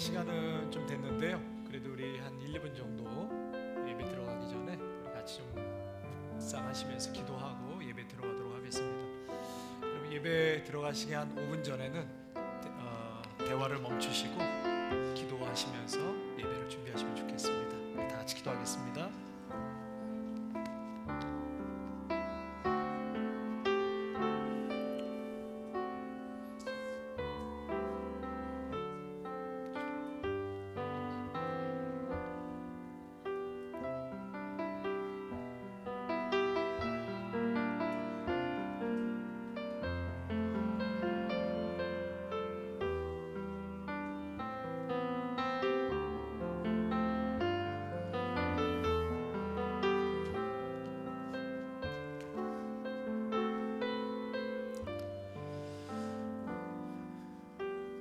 시간은 좀 됐는데요. 그래도 우리 한 1, 2분 정도 예배 들어가기 전에 우리 같이 좀 묵상하시면서 기도하고 예배 들어가도록 하겠습니다. 여러분, 예배 들어가시기 한 5분 전에는 대화를 멈추시고 기도하시면서 예배를 준비하시면 좋겠습니다. 다 같이 기도하겠습니다.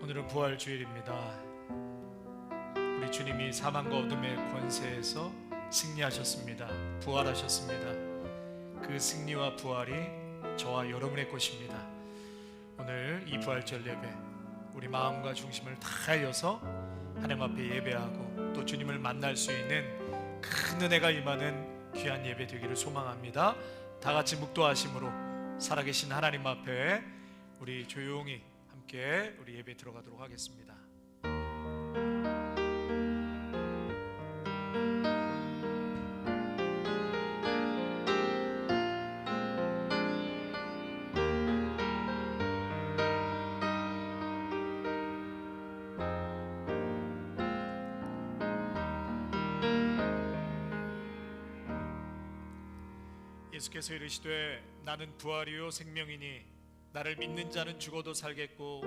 오늘은 부활주일입니다. 우리 주님이 사망과 어둠의 권세에서 승리하셨습니다. 부활하셨습니다. 그 승리와 부활이 저와 여러분의 것입니다. 오늘 이 부활절 예배 우리 마음과 중심을 다하여서 하나님 앞에 예배하고 또 주님을 만날 수 있는 큰 은혜가 임하는 귀한 예배 되기를 소망합니다. 다 같이 묵도하심으로 살아계신 하나님 앞에 우리 조용히 함께 우리 예배 들어가도록 하겠습니다. 예수께서 이르시되 나는 부활이요 생명이니 나를 믿는 자는 죽어도 살겠고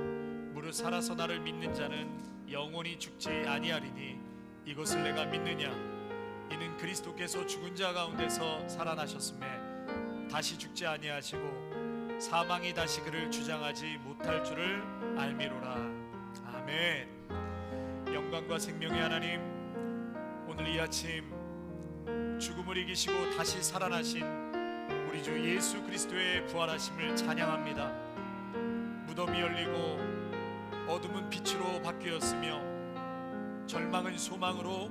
무릇 살아서 나를 믿는 자는 영원히 죽지 아니하리니 이것을 내가 믿느냐. 이는 그리스도께서 죽은 자 가운데서 살아나셨음에 다시 죽지 아니하시고 사망이 다시 그를 주장하지 못할 줄을 알미로라. 아멘. 영광과 생명의 하나님, 오늘 이 아침 죽음을 이기시고 다시 살아나신 우리 주 예수 그리스도의 부활하심을 찬양합니다. 무덤이 열리고 어둠은 빛으로 바뀌었으며 절망은 소망으로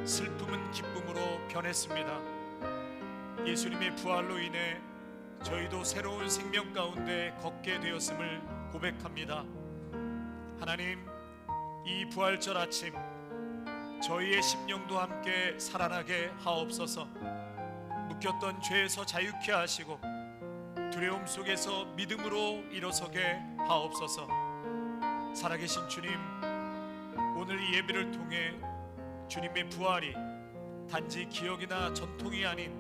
슬픔은 기쁨으로 변했습니다. 예수님의 부활로 인해 저희도 새로운 생명 가운데 걷게 되었음을 고백합니다. 하나님, 이 부활절 아침 저희의 심령도 함께 살아나게 하옵소서. 묶였던 죄에서 자유케 하시고 두려움 속에서 믿음으로 일어서게 하옵소서. 살아계신 주님, 오늘 이 예배를 통해 주님의 부활이 단지 기억이나 전통이 아닌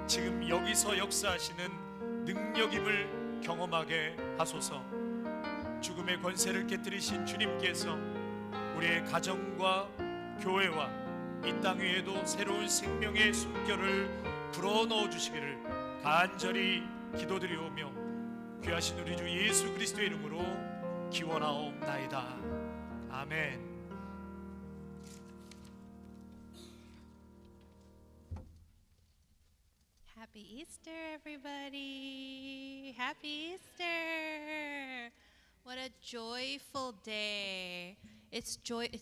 지금 여기서 역사하시는 능력임을 경험하게 하소서. 죽음의 권세를 깨뜨리신 주님께서 우리의 가정과 교회와 이 땅 위에도 새로운 생명의 숨결을 불어넣어 주시기를 간절히 기도드리오며 귀하신 우리 주 예수 그리스도의 이름으로 기원하옵나이다. 아멘. Happy Easter, everybody! Happy Easter! What a joyful day. It's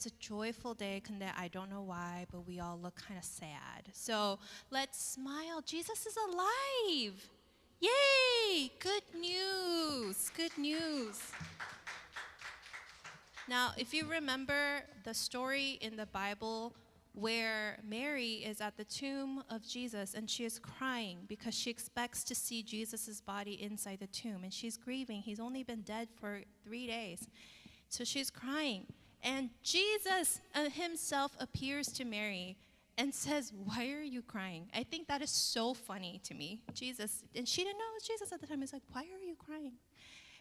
a joyful day, 근데 I don't know why, but we all look kind of sad. So let's smile. Jesus is alive! Yay! Good news! Good news! Now, if you remember the story in the Bible where Mary is at the tomb of Jesus and she is crying because she expects to see Jesus' body inside the tomb, and she's grieving. He's only been dead for 3 days. So she's crying. And Jesus himself appears to Mary and says, "Why are you crying?" I think that is so funny to me. Jesus, and she didn't know it was Jesus at the time. It's like, "Why are you crying?"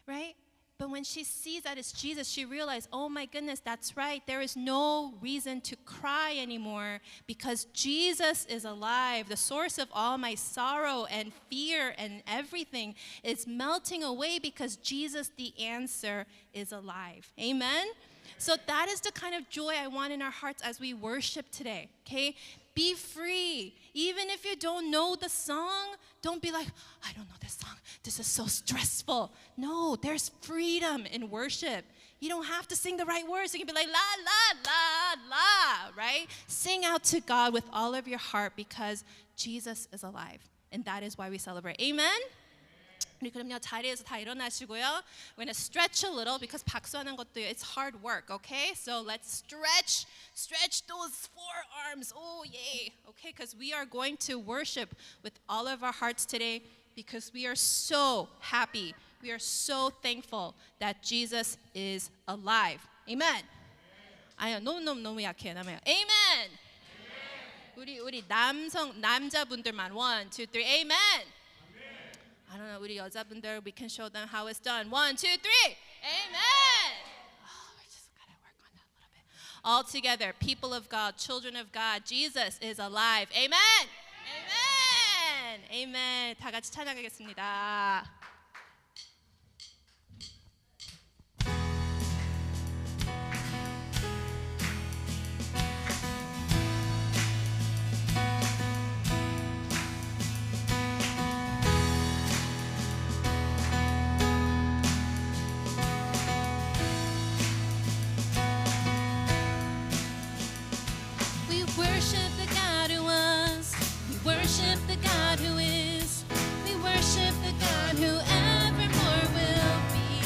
Right? But when she sees that it's Jesus, she realized, oh my goodness, that's right. There is no reason to cry anymore because Jesus is alive. The source of all my sorrow and fear and everything is melting away because Jesus, the answer, is alive. Amen? So that is the kind of joy I want in our hearts as we worship today, okay? Be free. Even if you don't know the song, don't be like, I don't know this song. This is so stressful. No, there's freedom in worship. You don't have to sing the right words. You can be like, la, la, la, la, right? Sing out to God with all of your heart because Jesus is alive. And that is why we celebrate. Amen? 우리 그럼요, 자리에서 다 일어나시고요. We're going to stretch a little because 박수하는 것도 it's hard work, okay? So let's stretch those forearms. Oh, yay. Okay, because we are going to worship with all of our hearts today because we are so happy. We are so thankful that Jesus is alive. Amen. 아니요, 너무 약해요. Amen. 우리 남자분들만 1, 2, 3. Amen. I don't know, 우리 여자분들, we can show them how it's done. 1, 2, 3. Amen. Oh, we just gotta work on that a little bit. All together, people of God, children of God, Jesus is alive. Amen. Amen. Amen. 다 같이 찬양하겠습니다. Worship the God who was. We worship the God who is. We worship the God who evermore will be.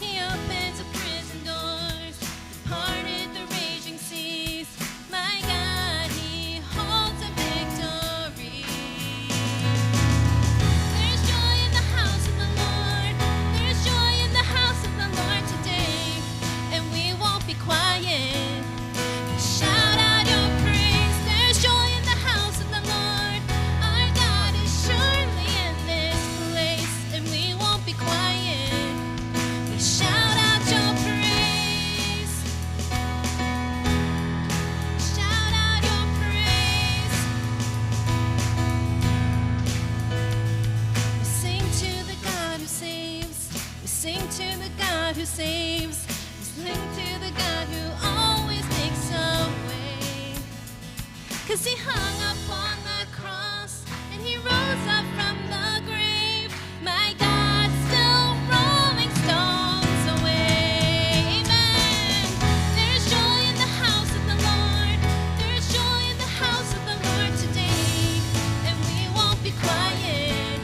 He opens the prison doors, parted the raging seas. My God, He holds a victory. There's joy in the house of the Lord. There's joy in the house of the Lord today, and we won't be quiet. Shout out your praise. There's joy in the house of the Lord. Our God is surely in this place, and we won't be quiet. We shout out your praise. Shout out your praise. We sing to the God who saves. We sing to the God who saves. We sing to the God who always makes a way. 'Cause He hung up on the cross and He rose up from the grave. My God, still rolling stones away. Amen. There's joy in the house of the Lord. There's joy in the house of the Lord today, and we won't be quiet.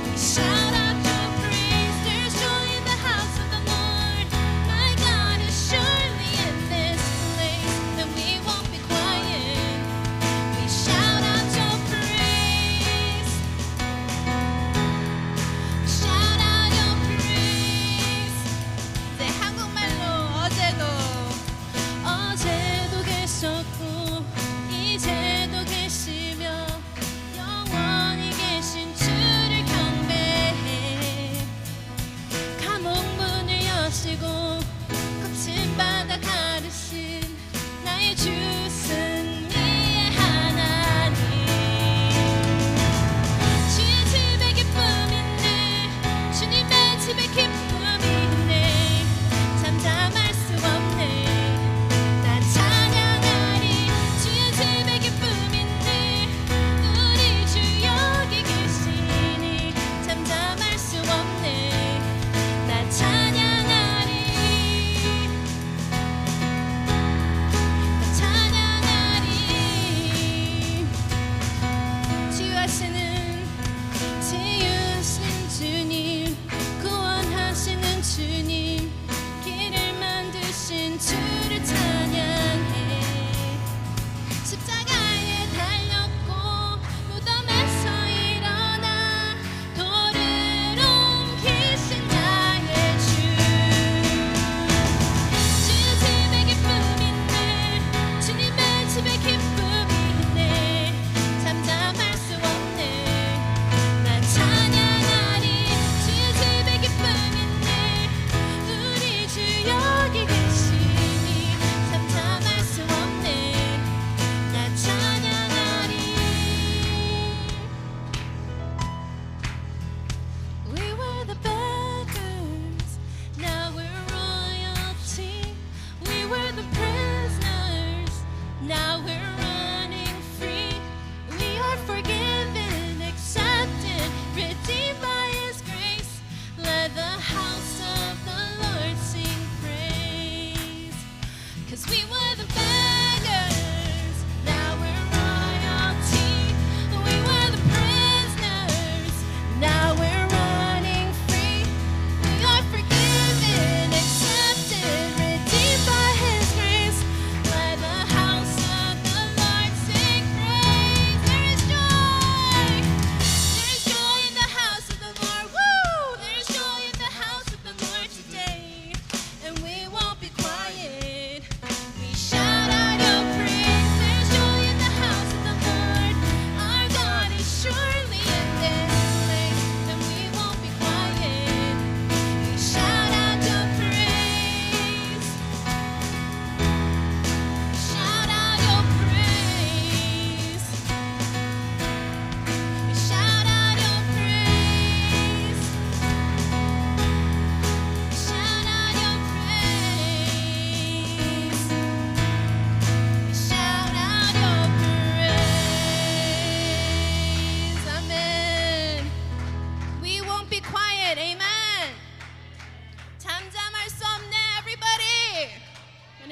We shout out your praise. There's joy in the house of the Lord. My God is surely in this place, and we won't be quiet. We shout out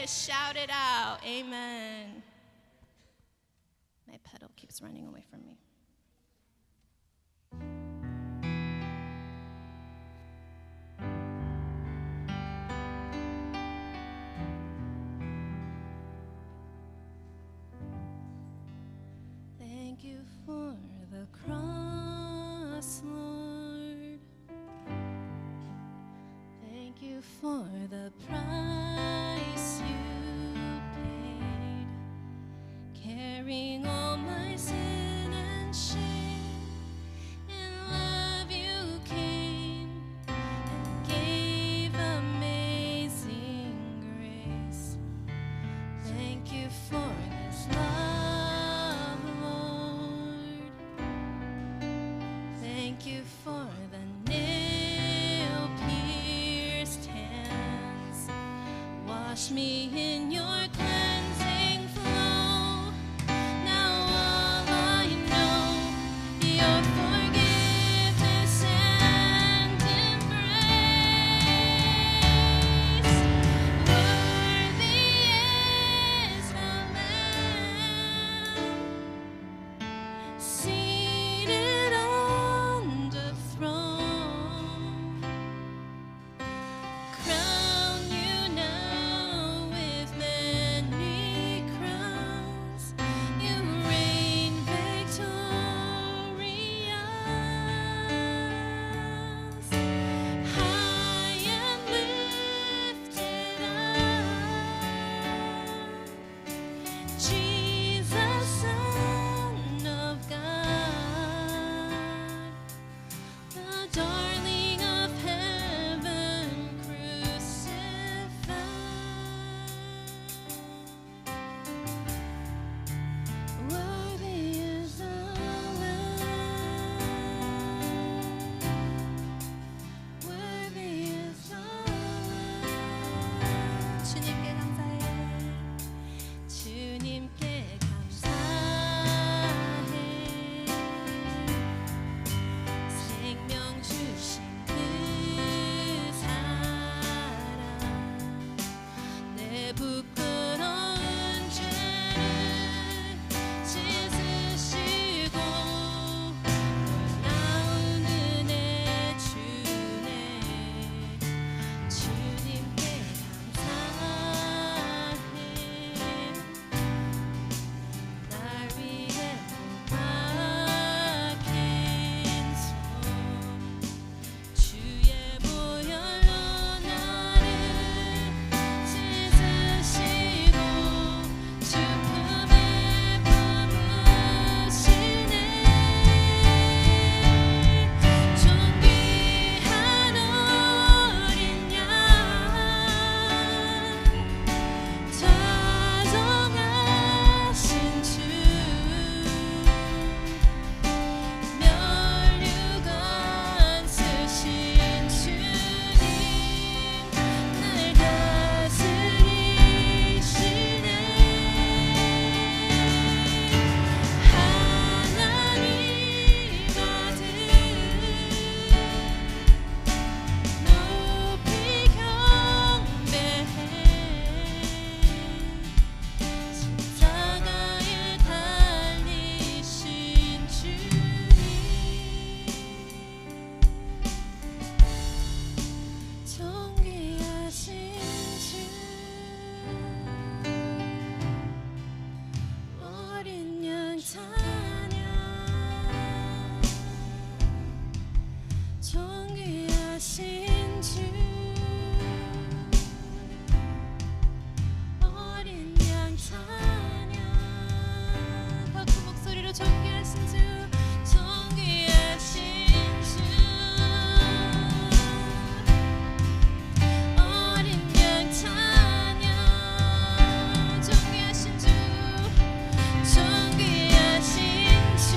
to shout it out. Amen. My pedal keeps running away from me. Thank you for the cross, Lord. Thank you for the price you paid, carrying all my sin and shame. In love you came and gave amazing grace. Thank you for this love, Lord. Thank you for the nail-pierced hands. Wash me in your cleansing flow. Now all I know, your forgiveness and embrace. Worthy is the Lamb, seated on the throne. Crown you now with many crowns. You reign victorious, high and lifted up, Jesus, Son of God, the darling of heaven crucified. Worthy is the Lamb. Worthy is the Lamb. 주님께 감사해. 주님께 감사해. 생명 주신 그 사랑, 내 부끄러운 죄를 씻으시고 놀라운 은혜 주네. 주님께 감사해. 날 위해 박힌 손, 주의 보혈로 나를 씻으시고 주 품에 품으시네. 존귀한 어린 양, 자정하신 주, 면류관 쓰신 주님, 날 다스리시네. 하나님 아들, 높이 경배해. 십자가에 달리신 주님, 존귀하신 주, 어린 양 찬양. 존귀하신 주, 어린 양 찬양. 더 큰 목소리로 존귀하신 주, 존귀하신 주, 어린 양 찬양. 존귀하신 주, 존귀하신 주,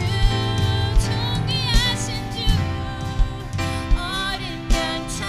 존귀하신 주, 어린 양 찬양.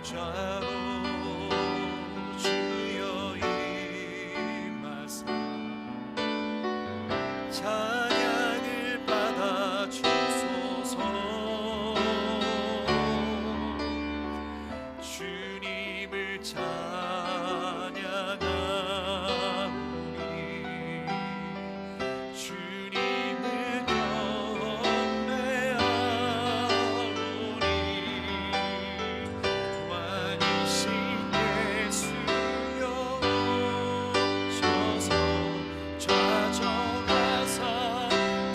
자로 주여 임하사 찬양을 받아 주소서. 주님을 찬양하오니 주님을 경배하오니 왕이신 예수여 오셔서 좌정하사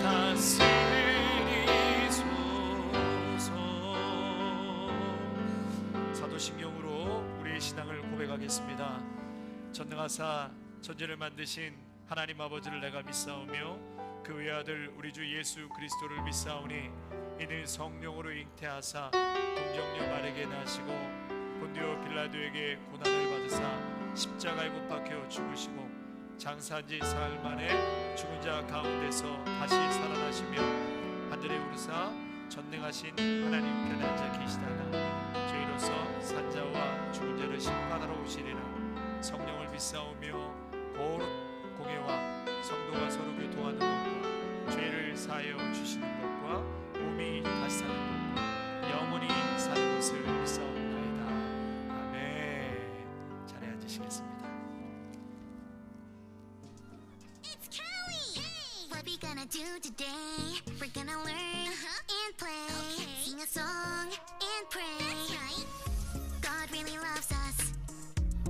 다스리소서. 사도신경으로 우리의 신앙을 고백하겠습니다. 전능하사 전제를 만드신 하나님 아버지를 내가 믿사오며 그 외아들 우리 주 예수 그리스도를 믿사오니 이는 성령으로 잉태하사 동정녀 마리아에게 나시고 본디오 빌라도에게 고난을 받으사 십자가에 못 박혀 죽으시고 장사한 지 사흘 만에 죽은 자 가운데서 다시 살아나시며 하늘에 오르사 전능하신 하나님 편에 앉아 계시다가 저희로서 산자와 죽은 자를 심판하러 오시리라. 성령을 믿사오며 거룩 공예와 성도가 서로 교통하는 것과 죄를 사하여 주시는 것과 몸이 다시 사는 것과 영원히 사는 것을 믿사옵나이다. 아멘. 자리에 앉으시겠습니다. It's Callie! Hey! What we gonna do today? We're gonna learn and play. Sing a song and pray. That's right. God really loves us.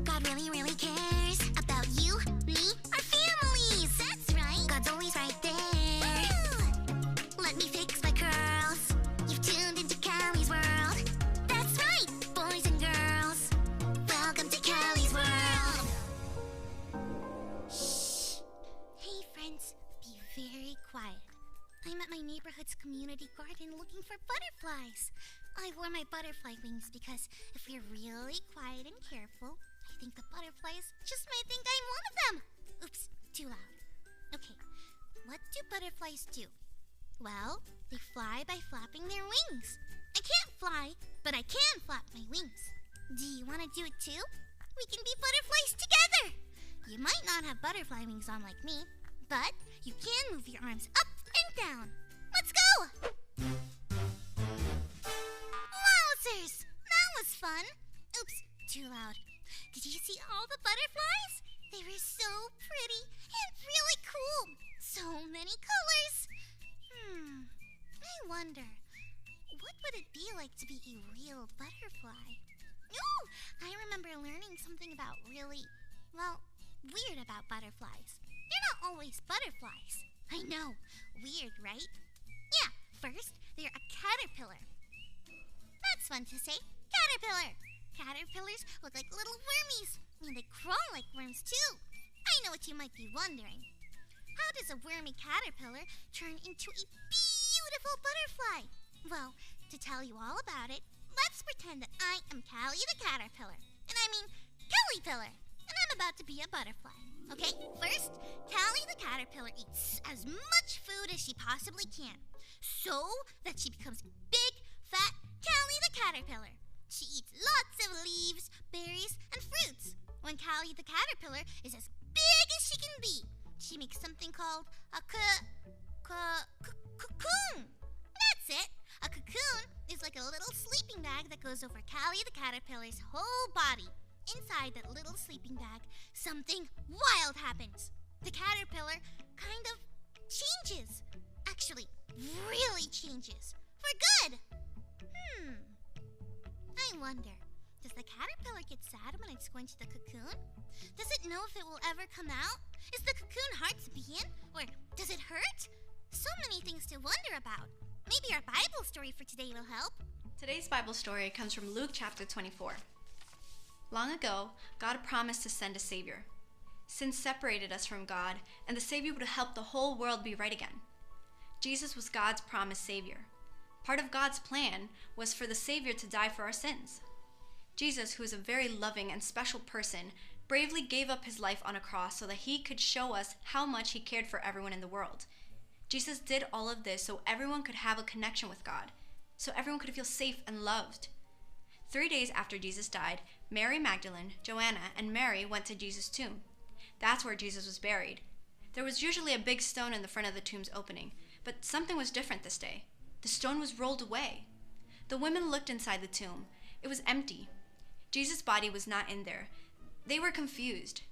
God really, really cares about you, me, our families. That's right. God's always right there. Let me fix my curls. You've tuned into Callie's world. That's right, boys and girls. Welcome to Callie's world. Shh. Hey friends, be very quiet. I'm at my neighborhood's community garden looking for butterflies. I wore my butterfly wings because if we're really quiet and careful, I think the butterflies just might think I'm one of them. Oops, too loud. Okay, what do butterflies do? Well, they fly by flapping their wings. I can't fly, but I can flap my wings. Do you want to do it too? We can be butterflies together. You might not have butterfly wings on like me, but you can move your arms up and down. Let's go! Wowzers! That was fun. Oops, too loud. Did you see all the butterflies? They were so pretty and really cool. So many colors. I wonder, what would it be like to be a real butterfly? Oh, I remember learning something about really, well, weird about butterflies. They're not always butterflies. I know, weird, right? Yeah, first, they're a caterpillar. That's fun to say, caterpillar. Caterpillars look like little wormies, and they crawl like worms too. I know what you might be wondering. How does a wormy caterpillar turn into a beautiful butterfly? Well, to tell you all about it, let's pretend that I am Callie the caterpillar. And I mean Kelly Pillar. And I'm about to be a butterfly. Okay, first, Callie the caterpillar eats as much food as she possibly can, so that she becomes big, fat Callie the caterpillar. She eats lots of leaves, berries, and fruits. When Callie the caterpillar is as big as she can be, she makes something called a cocoon. That's it. A cocoon is like a little sleeping bag that goes over Callie the caterpillar's whole body. Inside that little sleeping bag, something wild happens. The caterpillar kind of changes. Actually, really changes. For good. I wonder, does the caterpillar get sad when it's going to the cocoon? Does it know if it will ever come out? Is the cocoon hard to be in? Or does it hurt? So many things to wonder about. Maybe our Bible story for today will help. Today's Bible story comes from Luke chapter 24. Long ago, God promised to send a Savior. Sin separated us from God, and the Savior would help the whole world be right again. Jesus was God's promised Savior. Part of God's plan was for the Savior to die for our sins. Jesus, who is a very loving and special person, bravely gave up his life on a cross so that he could show us how much he cared for everyone in the world. Jesus did all of this so everyone could have a connection with God, so everyone could feel safe and loved. 3 days after Jesus died, Mary Magdalene, Joanna, and Mary went to Jesus' tomb. That's where Jesus was buried. There was usually a big stone in the front of the tomb's opening, but something was different this day. The stone was rolled away. The women looked inside the tomb. It was empty. Jesus' body was not in there. They were confused.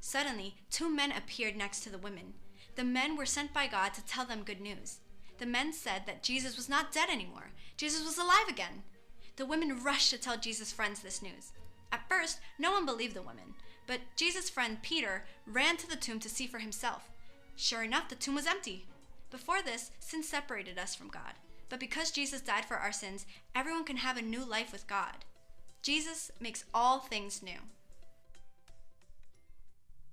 Suddenly, 2 men appeared next to the women. The men were sent by God to tell them good news. The men said that Jesus was not dead anymore. Jesus was alive again. The women rushed to tell Jesus' friends this news. At first, no one believed the women, but Jesus' friend Peter ran to the tomb to see for himself. Sure enough, the tomb was empty. Before this, sin separated us from God. But because Jesus died for our sins, everyone can have a new life with God. Jesus makes all things new.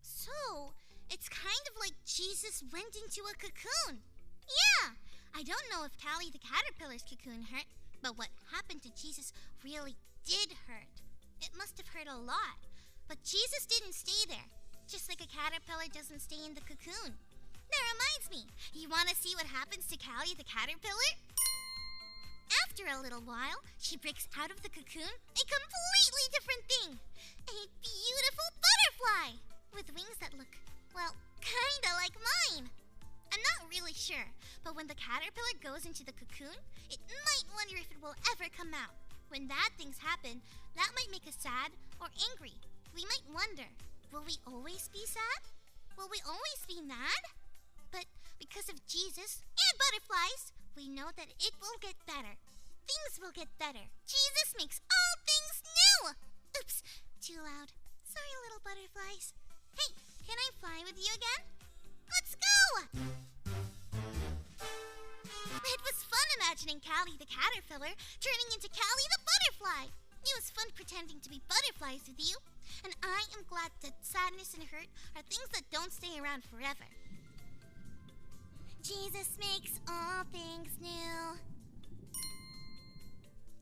So, it's kind of like Jesus went into a cocoon. Yeah, I don't know if Callie the caterpillar's cocoon hurt, but what happened to Jesus really did hurt. It must have hurt a lot. But Jesus didn't stay there, just like a caterpillar doesn't stay in the cocoon. That reminds me, you want to see what happens to Callie the caterpillar? After a little while, she breaks out of the cocoon a completely different thing. A beautiful butterfly with wings that look, well, kinda like mine. I'm not really sure, but when the caterpillar goes into the cocoon, it might wonder if it will ever come out. When bad things happen, that might make us sad or angry. We might wonder, will we always be sad? Will we always be mad? But because of Jesus and butterflies, we know that it will get better. Things will get better. Jesus makes all things new! Oops, too loud. Sorry, little butterflies. Hey, can I fly with you again? Let's go! It was fun imagining Callie the caterpillar turning into Callie the butterfly. It was fun pretending to be butterflies with you. And I am glad that sadness and hurt are things that don't stay around forever. Jesus makes all things new.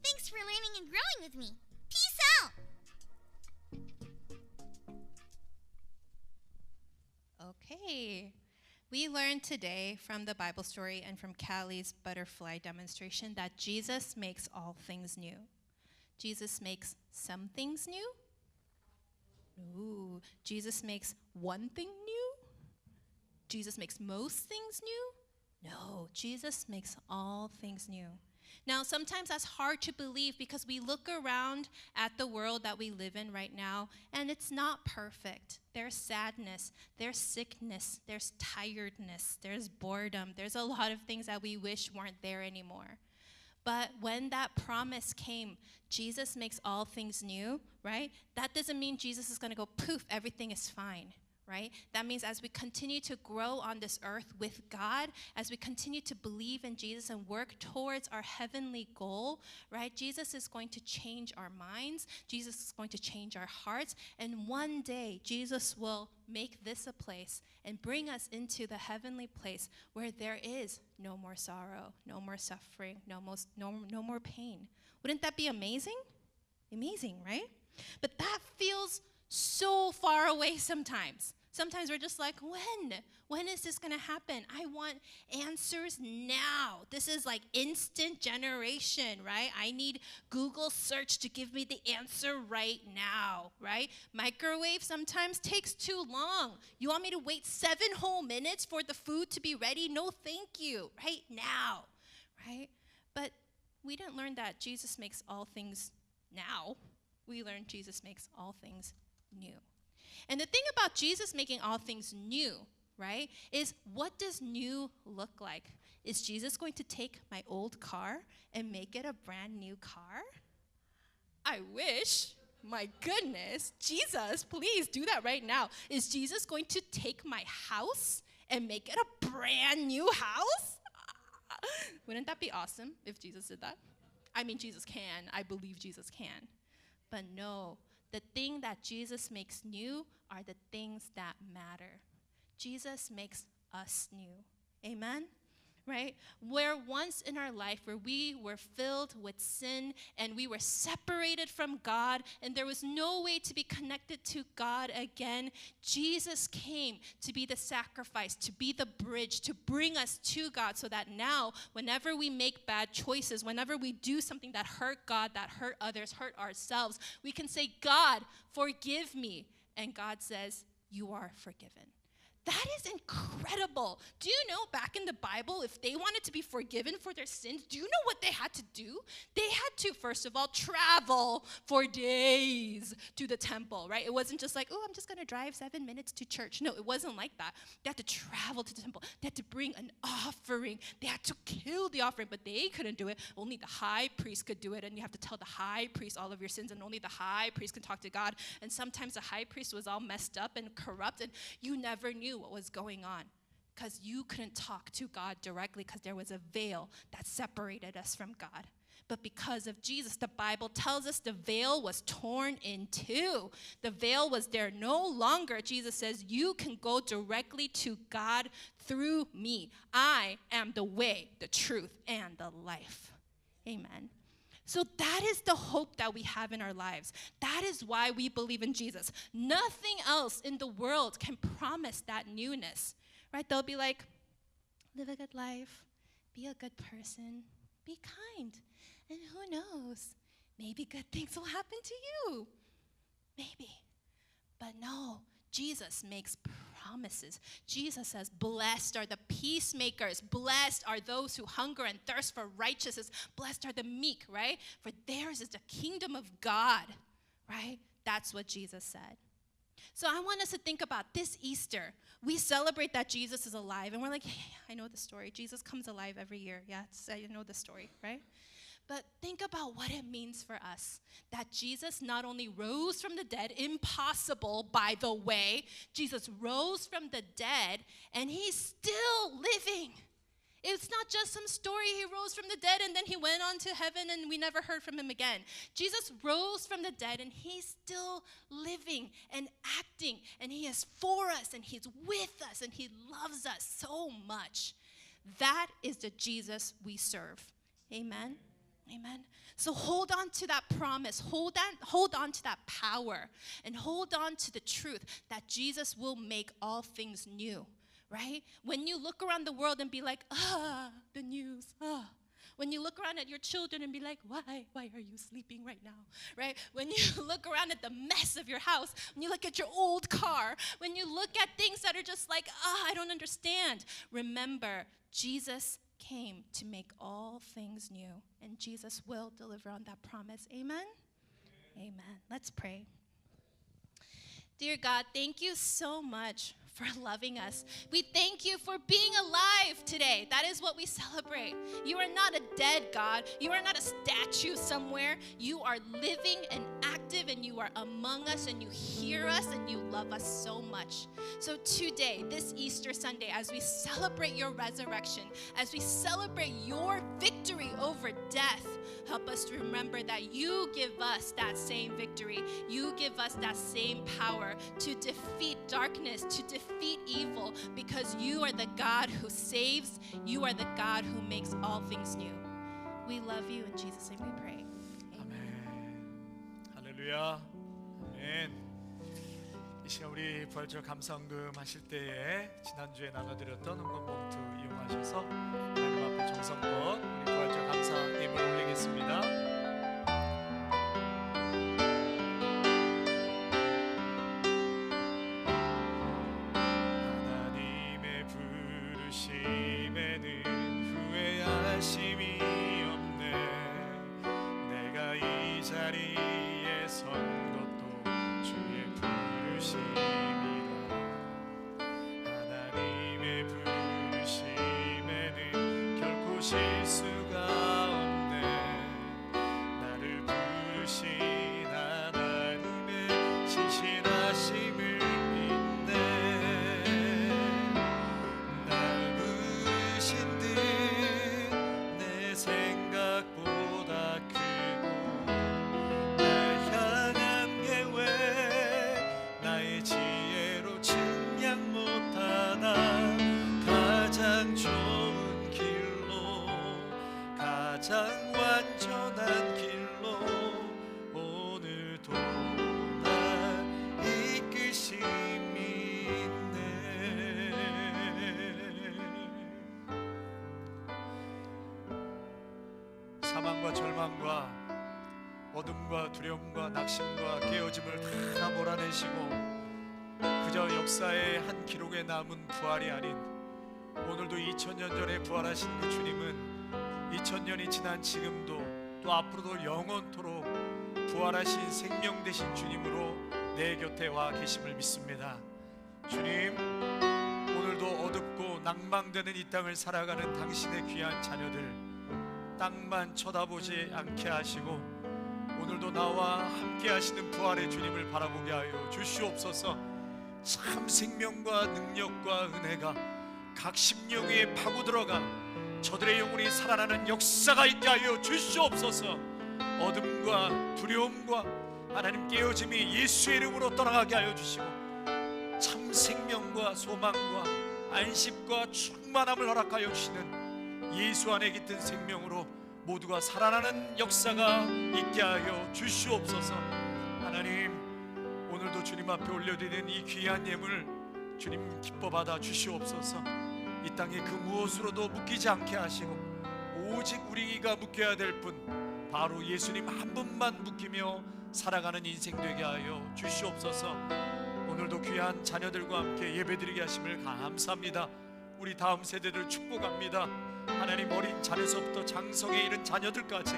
Thanks for learning and growing with me. Peace out! Okay. We learned today from the Bible story and from Callie's butterfly demonstration that Jesus makes all things new. Jesus makes some things new? Ooh, Jesus makes one thing new? Jesus makes most things new? No, Jesus makes all things new. Now, sometimes that's hard to believe because we look around at the world that we live in right now, and it's not perfect. There's sadness, there's sickness, there's tiredness, there's boredom. There's a lot of things that we wish weren't there anymore. But when that promise came, Jesus makes all things new, right? That doesn't mean Jesus is going to go, poof, everything is fine. Right? That means as we continue to grow on this earth with God, as we continue to believe in Jesus and work towards our heavenly goal, right? Jesus is going to change our minds. Jesus is going to change our hearts. And one day, Jesus will make this a place and bring us into the heavenly place where there is no more sorrow, no more suffering, no more pain. Wouldn't that be amazing? Amazing, right? But that feels so far away sometimes. Sometimes we're just like, when is this going to happen? I want answers now. This is like instant generation, right? I need Google search to give me the answer right now, right? Microwave sometimes takes too long. You want me to wait 7 whole minutes for the food to be ready? No, thank you, right now, right? But we didn't learn that Jesus makes all things now. We learned Jesus makes all things new. And the thing about Jesus making all things new, right, is what does new look like? Is Jesus going to take my old car and make it a brand new car? I wish. My goodness. Jesus, please do that right now. Is Jesus going to take my house and make it a brand new house? Wouldn't that be awesome if Jesus did that? I mean, Jesus can. I believe Jesus can. But no. The thing that Jesus makes new are the things that matter. Jesus makes us new. Amen? right? Where once in our life where we were filled with sin and we were separated from God and there was no way to be connected to God again, Jesus came to be the sacrifice, to be the bridge, to bring us to God so that now whenever we make bad choices, whenever we do something that hurt God, that hurt others, hurt ourselves, we can say, God, forgive me. And God says, you are forgiven. That is incredible. Do you know back in the Bible, if they wanted to be forgiven for their sins, do you know what they had to do? They had to, first of all, travel for days to the temple, right? It wasn't just like, oh, I'm just going to drive 7 minutes to church. No, it wasn't like that. They had to travel to the temple. They had to bring an offering. They had to kill the offering, but they couldn't do it. Only the high priest could do it, and you have to tell the high priest all of your sins, and only the high priest can talk to God. And sometimes the high priest was all messed up and corrupt, and you never knew what was going on because you couldn't talk to God directly because there was a veil that separated us from God. But because of Jesus, the Bible tells us the veil was torn in two. The veil was there no longer. Jesus says, you can go directly to God through me. I am the way, the truth, and the life. Amen. So that is the hope that we have in our lives. That is why we believe in Jesus. Nothing else in the world can promise that newness, right? They'll be like, live a good life, be a good person, be kind. And who knows, maybe good things will happen to you. Maybe. But no, Jesus makes promises. Jesus says, blessed are the peacemakers. Blessed are those who hunger and thirst for righteousness. Blessed are the meek, right? For theirs is the kingdom of God, right? That's what Jesus said. So I want us to think about this Easter. We celebrate that Jesus is alive. And we're like, hey, I know the story. Jesus comes alive every year. Yeah, I know the story, right? But think about what it means for us that Jesus not only rose from the dead, impossible, by the way, Jesus rose from the dead and he's still living. It's not just some story, he rose from the dead and then he went on to heaven and we never heard from him again. Jesus rose from the dead and he's still living and acting and he is for us and he's with us and he loves us so much. That is the Jesus we serve. Amen. Amen. So hold on to that promise. Hold on to that power. And hold on to the truth that Jesus will make all things new. Right? When you look around the world and be like, the news, When you look around at your children and be like, why are you sleeping right now? Right? When you look around at the mess of your house, when you look at your old car, when you look at things that are just like, I don't understand. Remember, Jesus came to make all things new, and Jesus will deliver on that promise. Amen? Amen. Let's pray. Dear God, thank you so much for loving us. We thank you for being alive today. That is what we celebrate. You are not a dead God. You are not a statue somewhere. You are living and active, and you are among us, and you hear us, and you love us so much. So today, this Easter Sunday, as we celebrate your resurrection, as we celebrate your victory over death, help us to remember that you give us that same victory. You give us that same power to defeat darkness, to defeat evil, because you are the God who saves. You are the God who makes all things new. We love you. In Jesus' name we pray. 아멘. 할렐루야. 아멘. 이 시간 우리 부활절 감사헌금 하실 때에 지난주에 나눠드렸던 헌금 봉투 이용하셔서 하나님 앞에 정성껏 우리 부활절 감사 예물 올리겠습니다. 생각보다 크고 날 향한 어둠과 두려움과 낙심과 깨어짐을 다 몰아내시고 그저 역사의 한 기록에 남은 부활이 아닌 오늘도 2000년 전에 부활하신 그 주님은 2000년이 지난 지금도 또 앞으로도 영원토록 부활하신 생명 되신 주님으로 내 곁에 와 계심을 믿습니다. 주님, 오늘도 어둡고 낭망되는 이 땅을 살아가는 당신의 귀한 자녀들 땅만 쳐다보지 않게 하시고 오늘도 나와 함께 하시는 부활의 주님을 바라보게 하여 주시옵소서. 참 생명과 능력과 은혜가 각 심령 위에 파고들어가 저들의 영혼이 살아나는 역사가 있게 하여 주시옵소서. 어둠과 두려움과 하나님 깨어짐이 예수의 이름으로 떠나가게 하여 주시고 참 생명과 소망과 안식과 충만함을 허락하여 주시는 예수 안에 깃든 생명으로 모두가 살아나는 역사가 있게 하여 주시옵소서. 하나님, 오늘도 주님 앞에 올려드리는 이 귀한 예물 주님 기뻐 받아 주시옵소서. 이 땅에 그 무엇으로도 묶이지 않게 하시고 오직 우리가 묶여야 될 분 바로 예수님 한 분만 묶이며 살아가는 인생 되게 하여 주시옵소서. 오늘도 귀한 자녀들과 함께 예배드리게 하심을 감사합니다. 우리 다음 세대를 축복합니다. 하나님, 어린 자녀서부터 장성에 이른 자녀들까지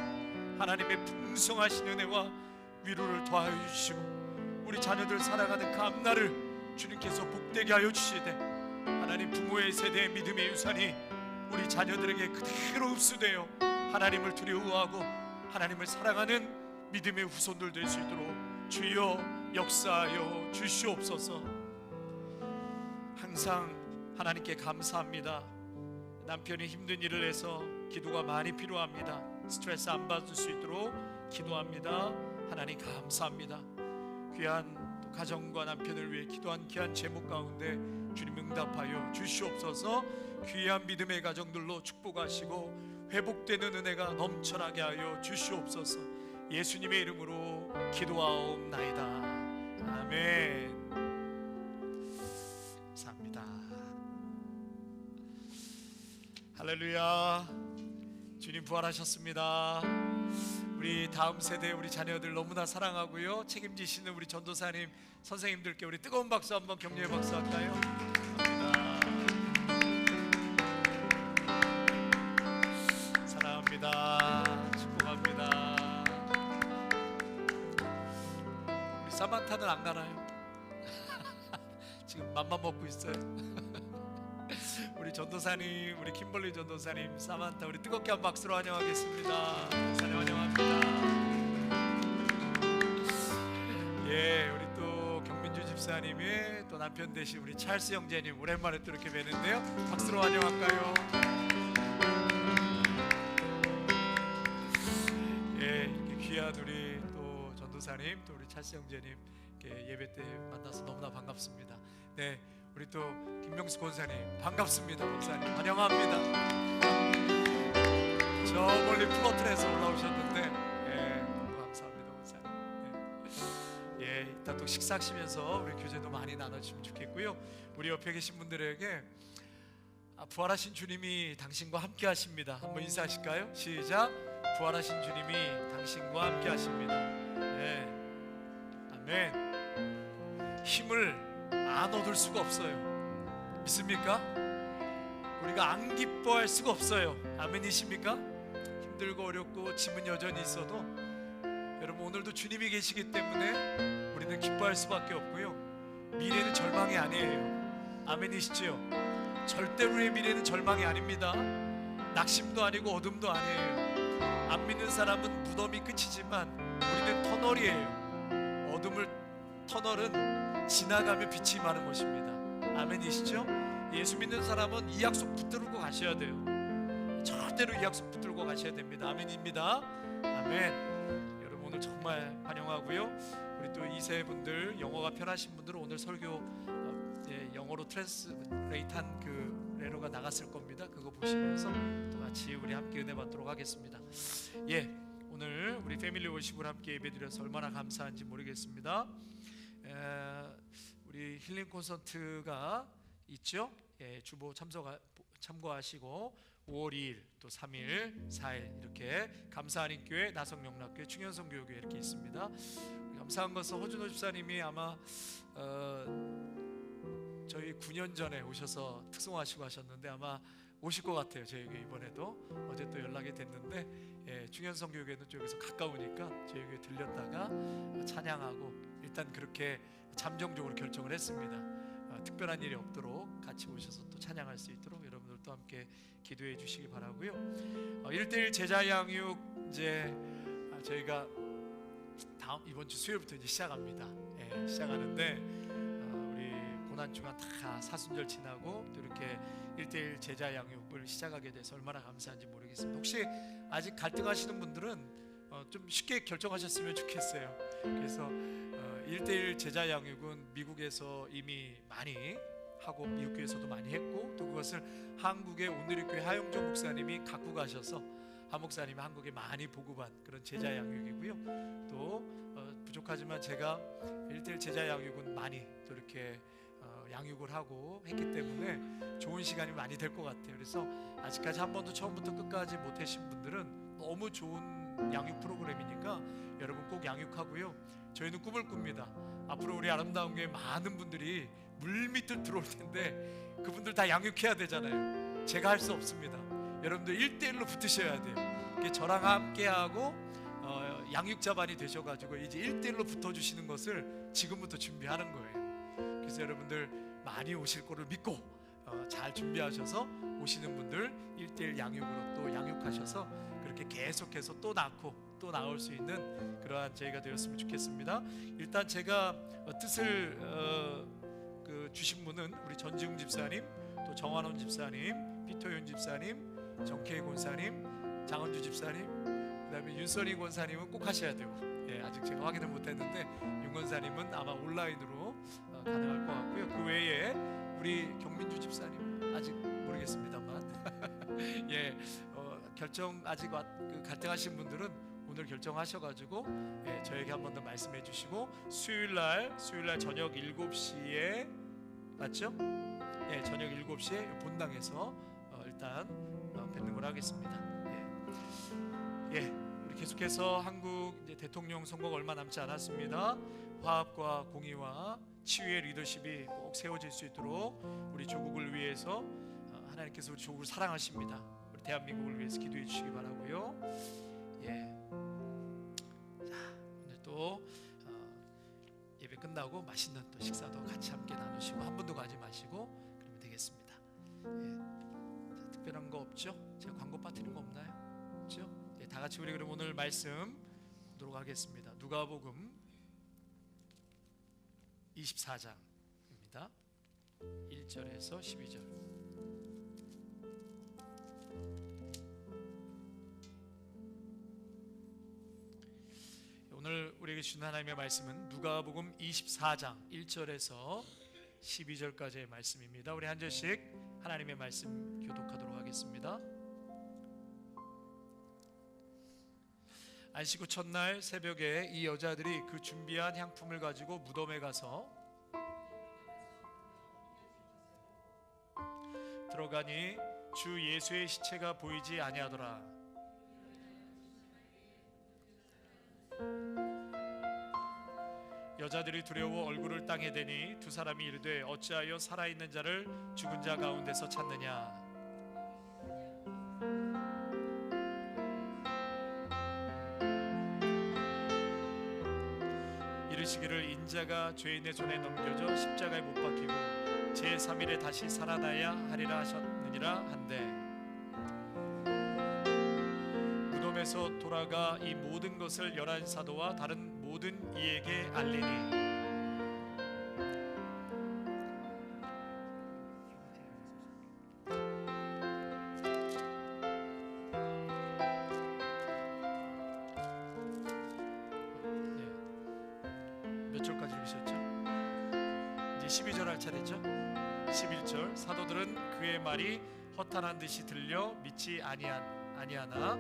하나님의 풍성하신 은혜와 위로를 더하여 주시고 우리 자녀들 살아가는 그 앞날을 주님께서 복되게 하여 주시되 하나님, 부모의 세대의 믿음의 유산이 우리 자녀들에게 그대로 흡수되어 하나님을 두려워하고 하나님을 사랑하는 믿음의 후손들 될 수 있도록 주여 역사하여 주시옵소서. 항상 하나님께 감사합니다. 남편이 힘든 일을 해서 기도가 많이 필요합니다. 스트레스 안 받을 수 있도록 기도합니다. 하나님 감사합니다. 귀한 또 가정과 남편을 위해 기도한 귀한 제목 가운데 주님 응답하여 주시옵소서. 귀한 믿음의 가정들로 축복하시고 회복되는 은혜가 넘쳐나게 하여 주시옵소서. 예수님의 이름으로 기도하옵나이다. 아멘. 감사합니다. 할렐루야. 주님 부활하셨습니다. 우리 다음 세대 우리 자녀들 너무나 사랑하고요 책임지시는 우리 전도사님 선생님들께 우리 뜨거운 박수 한번 격려의 박수 할까요? 사랑합니다. 축복합니다. 우리 사만타는 안 가나요? 지금 맘만 먹고 있어요. 우리 전도사님, 우리 킴벌리 전도사님, 사만타 우리 뜨겁게 한 박수로 환영하겠습니다. 전도사님 환영합니다. 예, 우리 또 경민주 집사님의 또 남편 되신 우리 찰스 형제님 오랜만에 또 이렇게 뵈는데요. 박수로 환영할까요? 예, 이렇게 귀한 우리 또 전도사님, 또 우리 찰스 형제님 이렇게 예배 때 만나서 너무나 반갑습니다. 네. 우리 또 김명수 권사님 반갑습니다. 권사님 환영합니다. 저 멀리 플로틀에서 올라오셨는데 너무 감사합니다. 권사님. 예, 이따 또 식사하시면서 우리 교제도 많이 나눠주시면 좋겠고요. 우리 옆에 계신 분들에게 부활하신 주님이 당신과 함께 하십니다. 한번 인사하실까요? 시작. 부활하신 주님이 당신과 함께 하십니다. 네. 아멘. 힘을 안 얻을 수가 없어요. 믿습니까? 우리가 안 기뻐할 수가 없어요. 아멘이십니까? 힘들고 어렵고 짐은 여전히 있어도 여러분 오늘도 주님이 계시기 때문에 우리는 기뻐할 수밖에 없고요. 미래는 절망이 아니에요. 아멘이시죠? 절대로의 미래는 절망이 아닙니다. 낙심도 아니고 어둠도 아니에요. 안 믿는 사람은 무덤이 끝이지만 우리는 터널이에요. 터널은 지나가면 빛이 많은 곳입니다. 아멘이시죠? 예수 믿는 사람은 이 약속 붙들고 가셔야 돼요. 절대로 이 약속 붙들고 가셔야 됩니다. 아멘입니다. 아멘. 여러분 오늘 정말 환영하고요. 우리 또 2세 분들 영어가 편하신 분들은 오늘 설교 영어로 트랜스레이트한 그 레로가 나갔을 겁니다. 그거 보시면서 또 같이 우리 함께 은혜 받도록 하겠습니다. 예, 오늘 우리 패밀리 워십을 함께 예배드려서 얼마나 감사한지 모르겠습니다. 우리 힐링 콘서트가 있죠. 예, 주보 참고하시고 5월 2일 또 3일 4일 이렇게 감사한인교회, 나성영락교회, 충현성교회 이렇게 있습니다. 감사한 것은 허준호 집사님이 아마 저희 9년 전에 오셔서 특송하시고 하셨는데 아마 오실 것 같아요. 저에게 이번에도 어제 또 연락이 됐는데 충현성교회는 쪽에서 가까우니까 저희 교회 들렸다가 찬양하고 일단 그렇게 잠정적으로 결정을 했습니다. 특별한 일이 없도록 같이 오셔서 또 찬양할 수 있도록 여러분들도 함께 기도해 주시기 바라고요. 1대1 제자 양육 이제 저희가 이번 주 수요일부터 이제 시작합니다. 시작하는데 우리 고난 주간 다 사순절 지나고 또 이렇게 1대1 제자 양육을 시작하게 돼서 얼마나 감사한지 모르겠습니다. 혹시 아직 갈등하시는 분들은 좀 쉽게 결정하셨으면 좋겠어요. 그래서 1대1 제자 양육은 미국에서 이미 많이 하고 미국 교회에서도 많이 했고 또 그것을 한국의 오늘의 교회 하영종 목사님이 갖고 가셔서 한 목사님이 한국에 많이 보급한 그런 제자 양육이고요. 또 부족하지만 제가 1대1 제자 양육은 많이 또 이렇게 양육을 하고 했기 때문에 좋은 시간이 많이 될 것 같아요. 그래서 아직까지 한 번도 처음부터 끝까지 못하신 분들은 너무 좋은 양육 프로그램이니까 여러분 꼭 양육하고요. 저희는 꿈을 꿉니다. 앞으로 우리 아름다운 교회 많은 분들이 물밑을 들어올 텐데 그분들 다 양육해야 되잖아요. 제가 할 수 없습니다. 여러분들 1대1로 붙으셔야 돼요. 저랑 함께하고 양육자반이 되셔가지고 이제 1대1로 붙어주시는 것을 지금부터 준비하는 거예요. 그래서 여러분들 많이 오실 거를 믿고 잘 준비하셔서 오시는 분들 1대1 양육으로 또 양육하셔서 그렇게 계속해서 또 낳고 또 나올 수 있는 그러한 저희가 되었으면 좋겠습니다. 일단 제가 뜻을 주신 분은 우리 전지웅 집사님, 또 정환원 집사님, 피터윤 집사님, 정케이 권사님, 장은주 집사님, 그다음에 윤선희 권사님은 꼭 하셔야 돼요. 아직 제가 확인을 못했는데 윤 권사님은 아마 온라인으로 가능할 것 같고요. 그 외에 우리 경민주 집사님 아직 모르겠습니다만 결정 아직 갈등하신 분들은 오늘 결정하셔가지고 저에게 한 번 더 말씀해 주시고 수요일날 저녁 7시에 맞죠? 저녁 7시에 본당에서 일단 뵙는 걸 하겠습니다. 우리 계속해서 한국 이제 대통령 선거가 얼마 남지 않았습니다. 화합과 공의와 치유의 리더십이 꼭 세워질 수 있도록 우리 조국을 위해서 하나님께서 우리 조국을 사랑하십니다. 우리 대한민국을 위해서 기도해 주시기 바라고요. 자, 오늘 또 예배 끝나고 맛있는 또 식사도 같이 함께 나누시고 한 분도 가지 마시고 그러면 되겠습니다. 자, 특별한 거 없죠? 제가 광고 빠뜨린 거 없나요? 없죠? 다 같이 우리 그럼 오늘 말씀 보도록 하겠습니다. 누가복음 24장입니다. 1절에서 12절. 오늘 우리에게 주신 하나님의 말씀은 누가복음 24장 1절에서 12절까지의 말씀입니다. 우리 한 절씩 하나님의 말씀 교독하도록 하겠습니다. 안식 후 첫날 새벽에 이 여자들이 그 준비한 향품을 가지고 무덤에 가서 들어가니 주 예수의 시체가 보이지 아니하더라. 여자들이 두려워 얼굴을 땅에 대니 두 사람이 이르되 어찌하여 살아있는 자를 죽은 자 가운데서 찾느냐. 이르시기를 인자가 죄인의 손에 넘겨져 십자가에 못 박히고 제3일에 다시 살아나야 하리라 하셨느니라 한데 무덤에서 돌아가 이 모든 것을 11 사도와 다른 모든 이에게 알리니 몇 절까지 읽으셨죠? 이제 12절 할 차례죠? 11절 사도들은 그의 말이 허탄한 듯이 들려 믿지 아니하나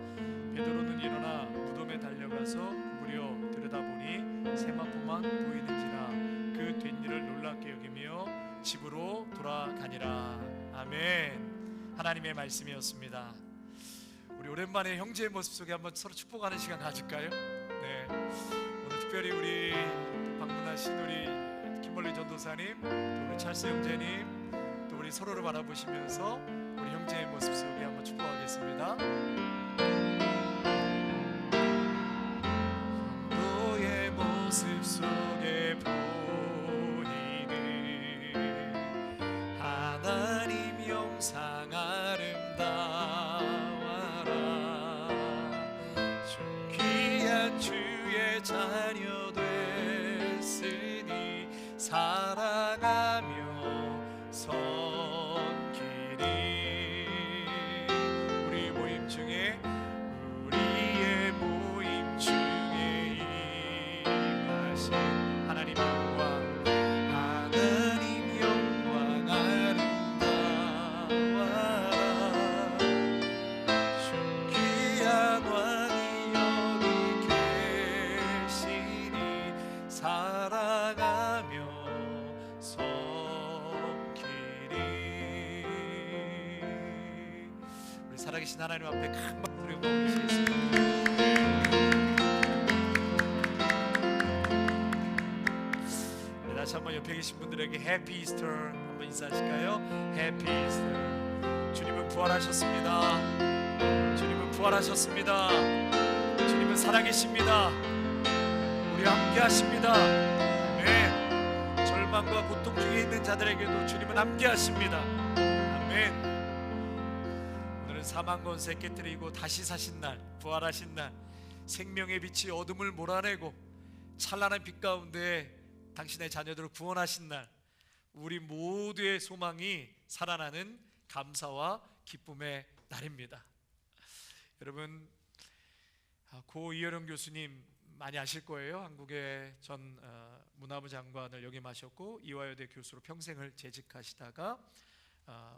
베드로는 일어나 무덤에 달려가서 구부려 들여다보니 세마포만 보이는지라 그 된 일을 놀랍게 여기며 집으로 돌아가니라. 아멘. 하나님의 말씀이었습니다. 우리 오랜만에 형제의 모습 속에 한번 서로 축복하는 시간 가질까요? 네, 오늘 특별히 우리 방문하신 우리 김벌리 전도사님, 또 우리 찰스 형제님, 또 우리 서로를 바라보시면서 우리 형제의 모습 속에 한번 축복하겠습니다. 너의 모습 속에 보이는 하나님 영상 아름다워라. 주 귀한 주의 자녀 됐으니 사랑하며 섬기리. 우리 모임 중에 우리의 모임 중에 임하신 하나님 영광, 하나님 영광 아름다워라. 주 귀한 왕이 여기 계시니 사랑하며 섬기리. 우리 살아계신 하나님 앞에 큰 박수를 보내시겠습니다. 네, 다시 한번 옆에 계신 분들에게 해피 이스터 한번 인사하실까요? 해피 이스터. 주님은 부활하셨습니다. 주님은 부활하셨습니다. 주님은 살아계십니다. 우리와 함께 하십니다. 아멘. 절망과 고통 중에 있는 자들에게도 주님은 함께 하십니다. 아멘. 오늘은 사망 권세 깨뜨리고 다시 사신 날, 부활하신 날, 생명의 빛이 어둠을 몰아내고 찬란한 빛 가운데 당신의 자녀들을 구원하신 날, 우리 모두의 소망이 살아나는 감사와 기쁨의 날입니다. 여러분, 고 이효령 교수님 많이 아실 거예요. 한국의 전 문화부 장관을 역임하셨고 이화여대 교수로 평생을 재직하시다가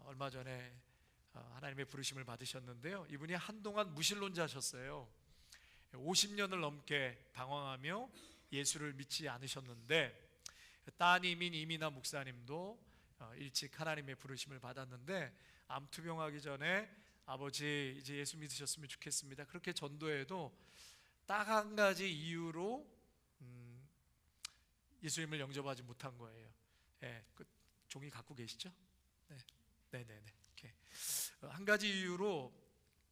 얼마 전에 하나님의 부르심을 받으셨는데요. 이분이 한동안 무신론자셨어요. 50년을 넘게 방황하며 예수를 믿지 않으셨는데, 따님인 이민아 목사님도 일찍 하나님의 부르심을 받았는데 암투병하기 전에 아버지 이제 예수 믿으셨으면 좋겠습니다, 그렇게 전도해도 딱 한 가지 이유로 예수님을 영접하지 못한 거예요. 네, 그 종이 갖고 계시죠? 네, 네, 네, 네. 이렇게 한 가지 이유로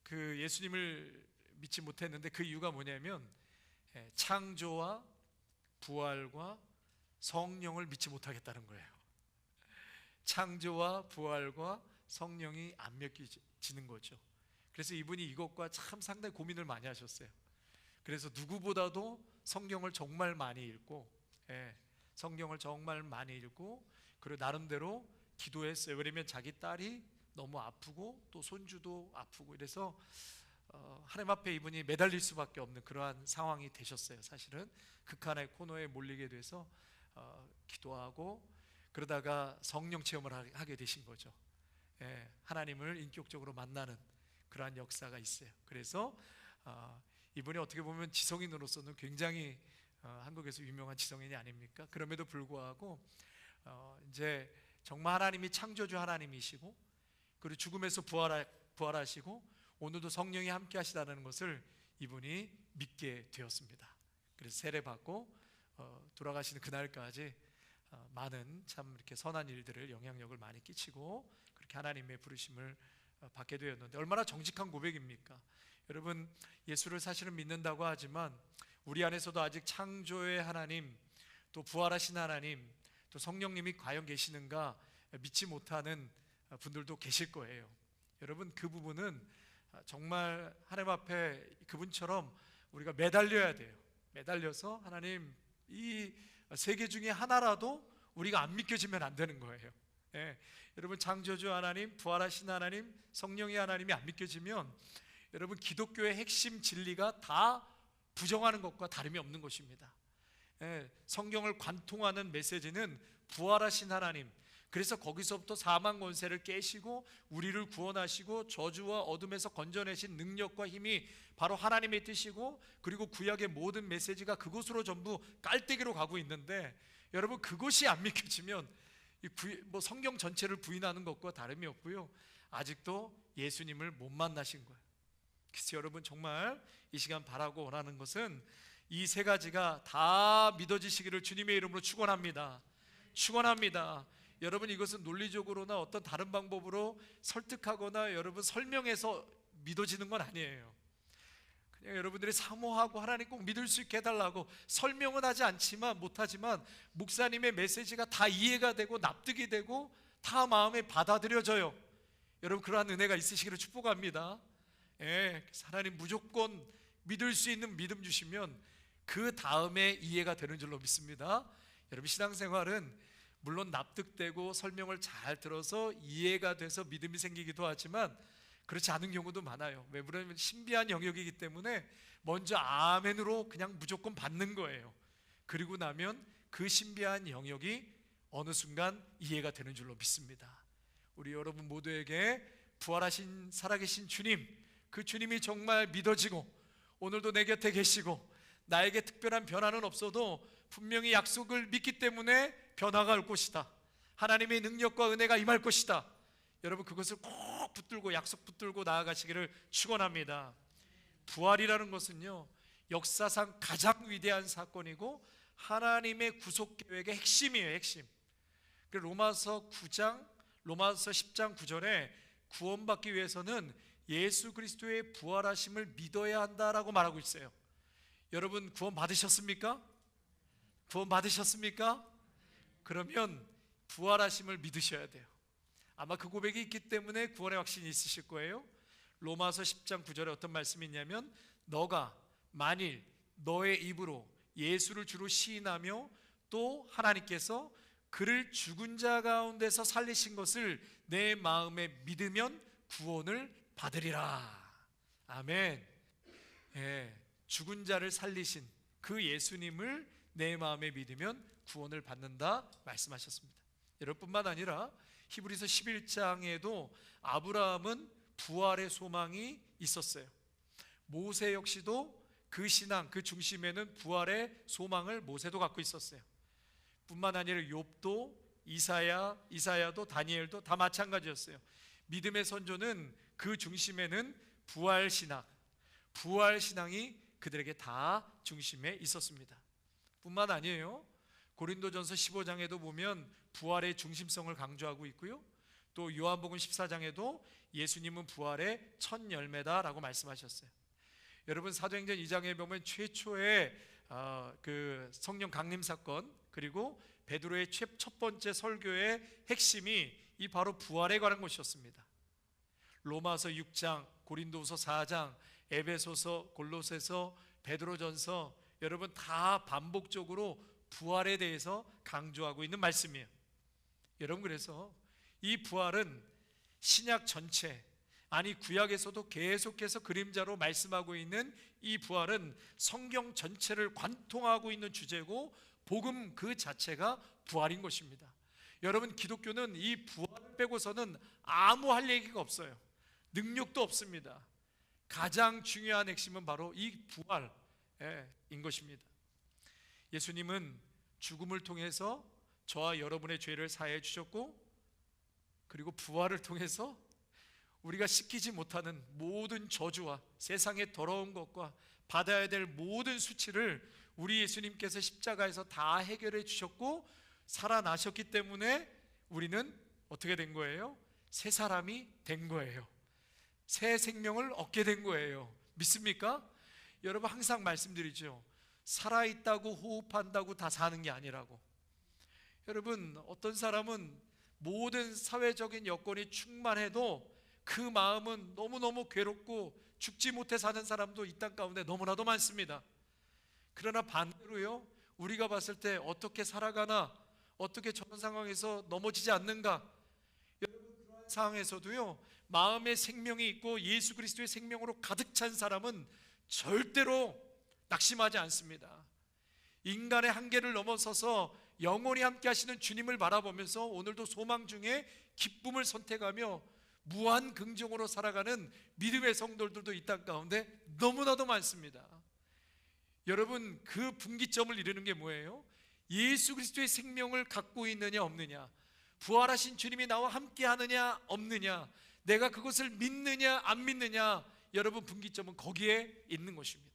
그 예수님을 믿지 못했는데, 그 이유가 뭐냐면 창조와 부활과 성령을 믿지 못하겠다는 거예요. 창조와 부활과 성령이 안 믿겨지는 거죠. 그래서 이분이 이것과 참 상당히 고민을 많이 하셨어요. 그래서 누구보다도 성경을 정말 많이 읽고, 성경을 정말 많이 읽고, 그리고 나름대로 기도했어요. 왜냐면 자기 딸이 너무 아프고 또 손주도 아프고 이래서 하나님 앞에 이분이 매달릴 수밖에 없는 그러한 상황이 되셨어요. 사실은 극한의 코너에 몰리게 돼서 기도하고 그러다가 성령 체험을 하게 되신 거죠. 하나님을 인격적으로 만나는 그러한 역사가 있어요. 그래서 이분이 어떻게 보면 지성인으로서는 굉장히 한국에서 유명한 지성인이 아닙니까? 그럼에도 불구하고 이제 정말 하나님이 창조주 하나님이시고, 그리고 죽음에서 부활하시고 오늘도 성령이 함께 하시다는 것을 이분이 믿게 되었습니다. 그래서 세례받고 돌아가시는 그날까지 많은 참 이렇게 선한 일들을 영향력을 많이 끼치고 그렇게 하나님의 부르심을 받게 되었는데, 얼마나 정직한 고백입니까? 여러분, 예수를 사실은 믿는다고 하지만 우리 안에서도 아직 창조의 하나님, 또 부활하신 하나님, 또 성령님이 과연 계시는가 믿지 못하는 분들도 계실 거예요. 여러분, 그 부분은 정말 하나님 앞에 그분처럼 우리가 매달려야 돼요. 매달려서 하나님, 이 세계 중에 하나라도 우리가 안 믿겨지면 안 되는 거예요. 여러분, 창조주 하나님, 부활하신 하나님, 성령의 하나님이 안 믿겨지면 여러분, 기독교의 핵심 진리가 다 부정하는 것과 다름이 없는 것입니다. 성경을 관통하는 메시지는 부활하신 하나님, 그래서 거기서부터 사망 권세를 깨시고 우리를 구원하시고 저주와 어둠에서 건져내신 능력과 힘이 바로 하나님의 뜻이고, 그리고 구약의 모든 메시지가 그곳으로 전부 깔때기로 가고 있는데, 여러분, 그것이 안 믿겨지면 성경 전체를 부인하는 것과 다름이 없고요, 아직도 예수님을 못 만나신 거예요. 그래서 여러분 정말 이 시간 바라고 원하는 것은 이 세 가지가 다 믿어지시기를 주님의 이름으로 축원합니다. 축원합니다. 여러분 이것은 논리적으로나 어떤 다른 방법으로 설득하거나 여러분 설명해서 믿어지는 건 아니에요. 그냥 여러분들이 사모하고 하나님 꼭 믿을 수 있게 해달라고 설명은 하지 않지만 못하지만 목사님의 메시지가 다 이해가 되고 납득이 되고 다 마음에 받아들여져요. 여러분 그러한 은혜가 있으시기를 축복합니다. 예, 하나님 무조건 믿을 수 있는 믿음 주시면 그 다음에 이해가 되는 줄로 믿습니다. 여러분 신앙생활은 물론 납득되고 설명을 잘 들어서 이해가 돼서 믿음이 생기기도 하지만 그렇지 않은 경우도 많아요. 왜? 그러면 신비한 영역이기 때문에 먼저 아멘으로 그냥 무조건 받는 거예요. 그리고 나면 그 신비한 영역이 어느 순간 이해가 되는 줄로 믿습니다. 우리 여러분 모두에게 부활하신 살아계신 주님, 그 주님이 정말 믿어지고 오늘도 내 곁에 계시고 나에게 특별한 변화는 없어도 분명히 약속을 믿기 때문에 변화가 올 것이다. 하나님의 능력과 은혜가 임할 것이다. 여러분 그것을 꼭 붙들고 약속 붙들고 나아가시기를 축원합니다. 부활이라는 것은요 역사상 가장 위대한 사건이고 하나님의 구속 계획의 핵심이에요. 핵심. 로마서 10장 9절에 구원받기 위해서는 예수 그리스도의 부활하심을 믿어야 한다라고 말하고 있어요. 여러분 구원 받으셨습니까? 구원 받으셨습니까? 그러면 부활하심을 믿으셔야 돼요. 아마 그 고백이 있기 때문에 구원의 확신이 있으실 거예요. 로마서 10장 9절에 어떤 말씀이 있냐면 너가 만일 너의 입으로 예수를 주로 시인하며 또 하나님께서 그를 죽은 자 가운데서 살리신 것을 내 마음에 믿으면 구원을 받으리라. 아멘. 예, 죽은 자를 살리신 그 예수님을 내 마음에 믿으면 구원을 받는다 말씀하셨습니다. 여러분뿐만 아니라 히브리서 11장에도 아브라함은 부활의 소망이 있었어요. 모세 역시도 그 신앙, 그 중심에는 부활의 소망을 모세도 갖고 있었어요. 뿐만 아니라 욥도 이사야도 다니엘도 다 마찬가지였어요. 믿음의 선조는 그 중심에는 부활신앙이 그들에게 다 중심에 있었습니다. 뿐만 아니에요. 고린도전서 15장에도 보면 부활의 중심성을 강조하고 있고요. 또 요한복음 14장에도 예수님은 부활의 첫 열매다라고 말씀하셨어요. 여러분 사도행전 2장에 보면 최초의 그 성령 강림 사건 그리고 베드로의 첫 번째 설교의 핵심이 이 바로 부활에 관한 것이었습니다. 로마서 6장, 고린도후서 4장, 에베소서, 골로새서, 베드로전서 여러분 다 반복적으로 부활에 대해서 강조하고 있는 말씀이에요. 여러분 그래서 이 부활은 신약 전체 아니 구약에서도 계속해서 그림자로 말씀하고 있는 이 부활은 성경 전체를 관통하고 있는 주제고 복음 그 자체가 부활인 것입니다. 여러분 기독교는 이 부활을 빼고서는 아무 할 얘기가 없어요. 능력도 없습니다. 가장 중요한 핵심은 바로 이 부활인 것입니다. 예수님은 죽음을 통해서 저와 여러분의 죄를 사해 주셨고 그리고 부활을 통해서 우리가 씻기지 못하는 모든 저주와 세상의 더러운 것과 받아야 될 모든 수치를 우리 예수님께서 십자가에서 다 해결해 주셨고 살아나셨기 때문에 우리는 어떻게 된 거예요? 새 사람이 된 거예요. 새 생명을 얻게 된 거예요. 믿습니까? 여러분 항상 말씀드리죠. 살아있다고 호흡한다고 다 사는 게 아니라고. 여러분 어떤 사람은 모든 사회적인 여건이 충만해도 그 마음은 너무너무 괴롭고 죽지 못해 사는 사람도 이 땅 가운데 너무나도 많습니다. 그러나 반대로요, 우리가 봤을 때 어떻게 살아가나, 어떻게 저런 상황에서 넘어지지 않는가, 여러분 그런 상황에서도요 마음에 생명이 있고 예수 그리스도의 생명으로 가득 찬 사람은 절대로 낙심하지 않습니다. 인간의 한계를 넘어서서 영원히 함께 하시는 주님을 바라보면서 오늘도 소망 중에 기쁨을 선택하며 무한 긍정으로 살아가는 믿음의 성도들도 이 땅 가운데 너무나도 많습니다. 여러분 그 분기점을 이루는 게 뭐예요? 예수 그리스도의 생명을 갖고 있느냐 없느냐, 부활하신 주님이 나와 함께 하느냐 없느냐, 내가 그것을 믿느냐 안 믿느냐, 여러분 분기점은 거기에 있는 것입니다.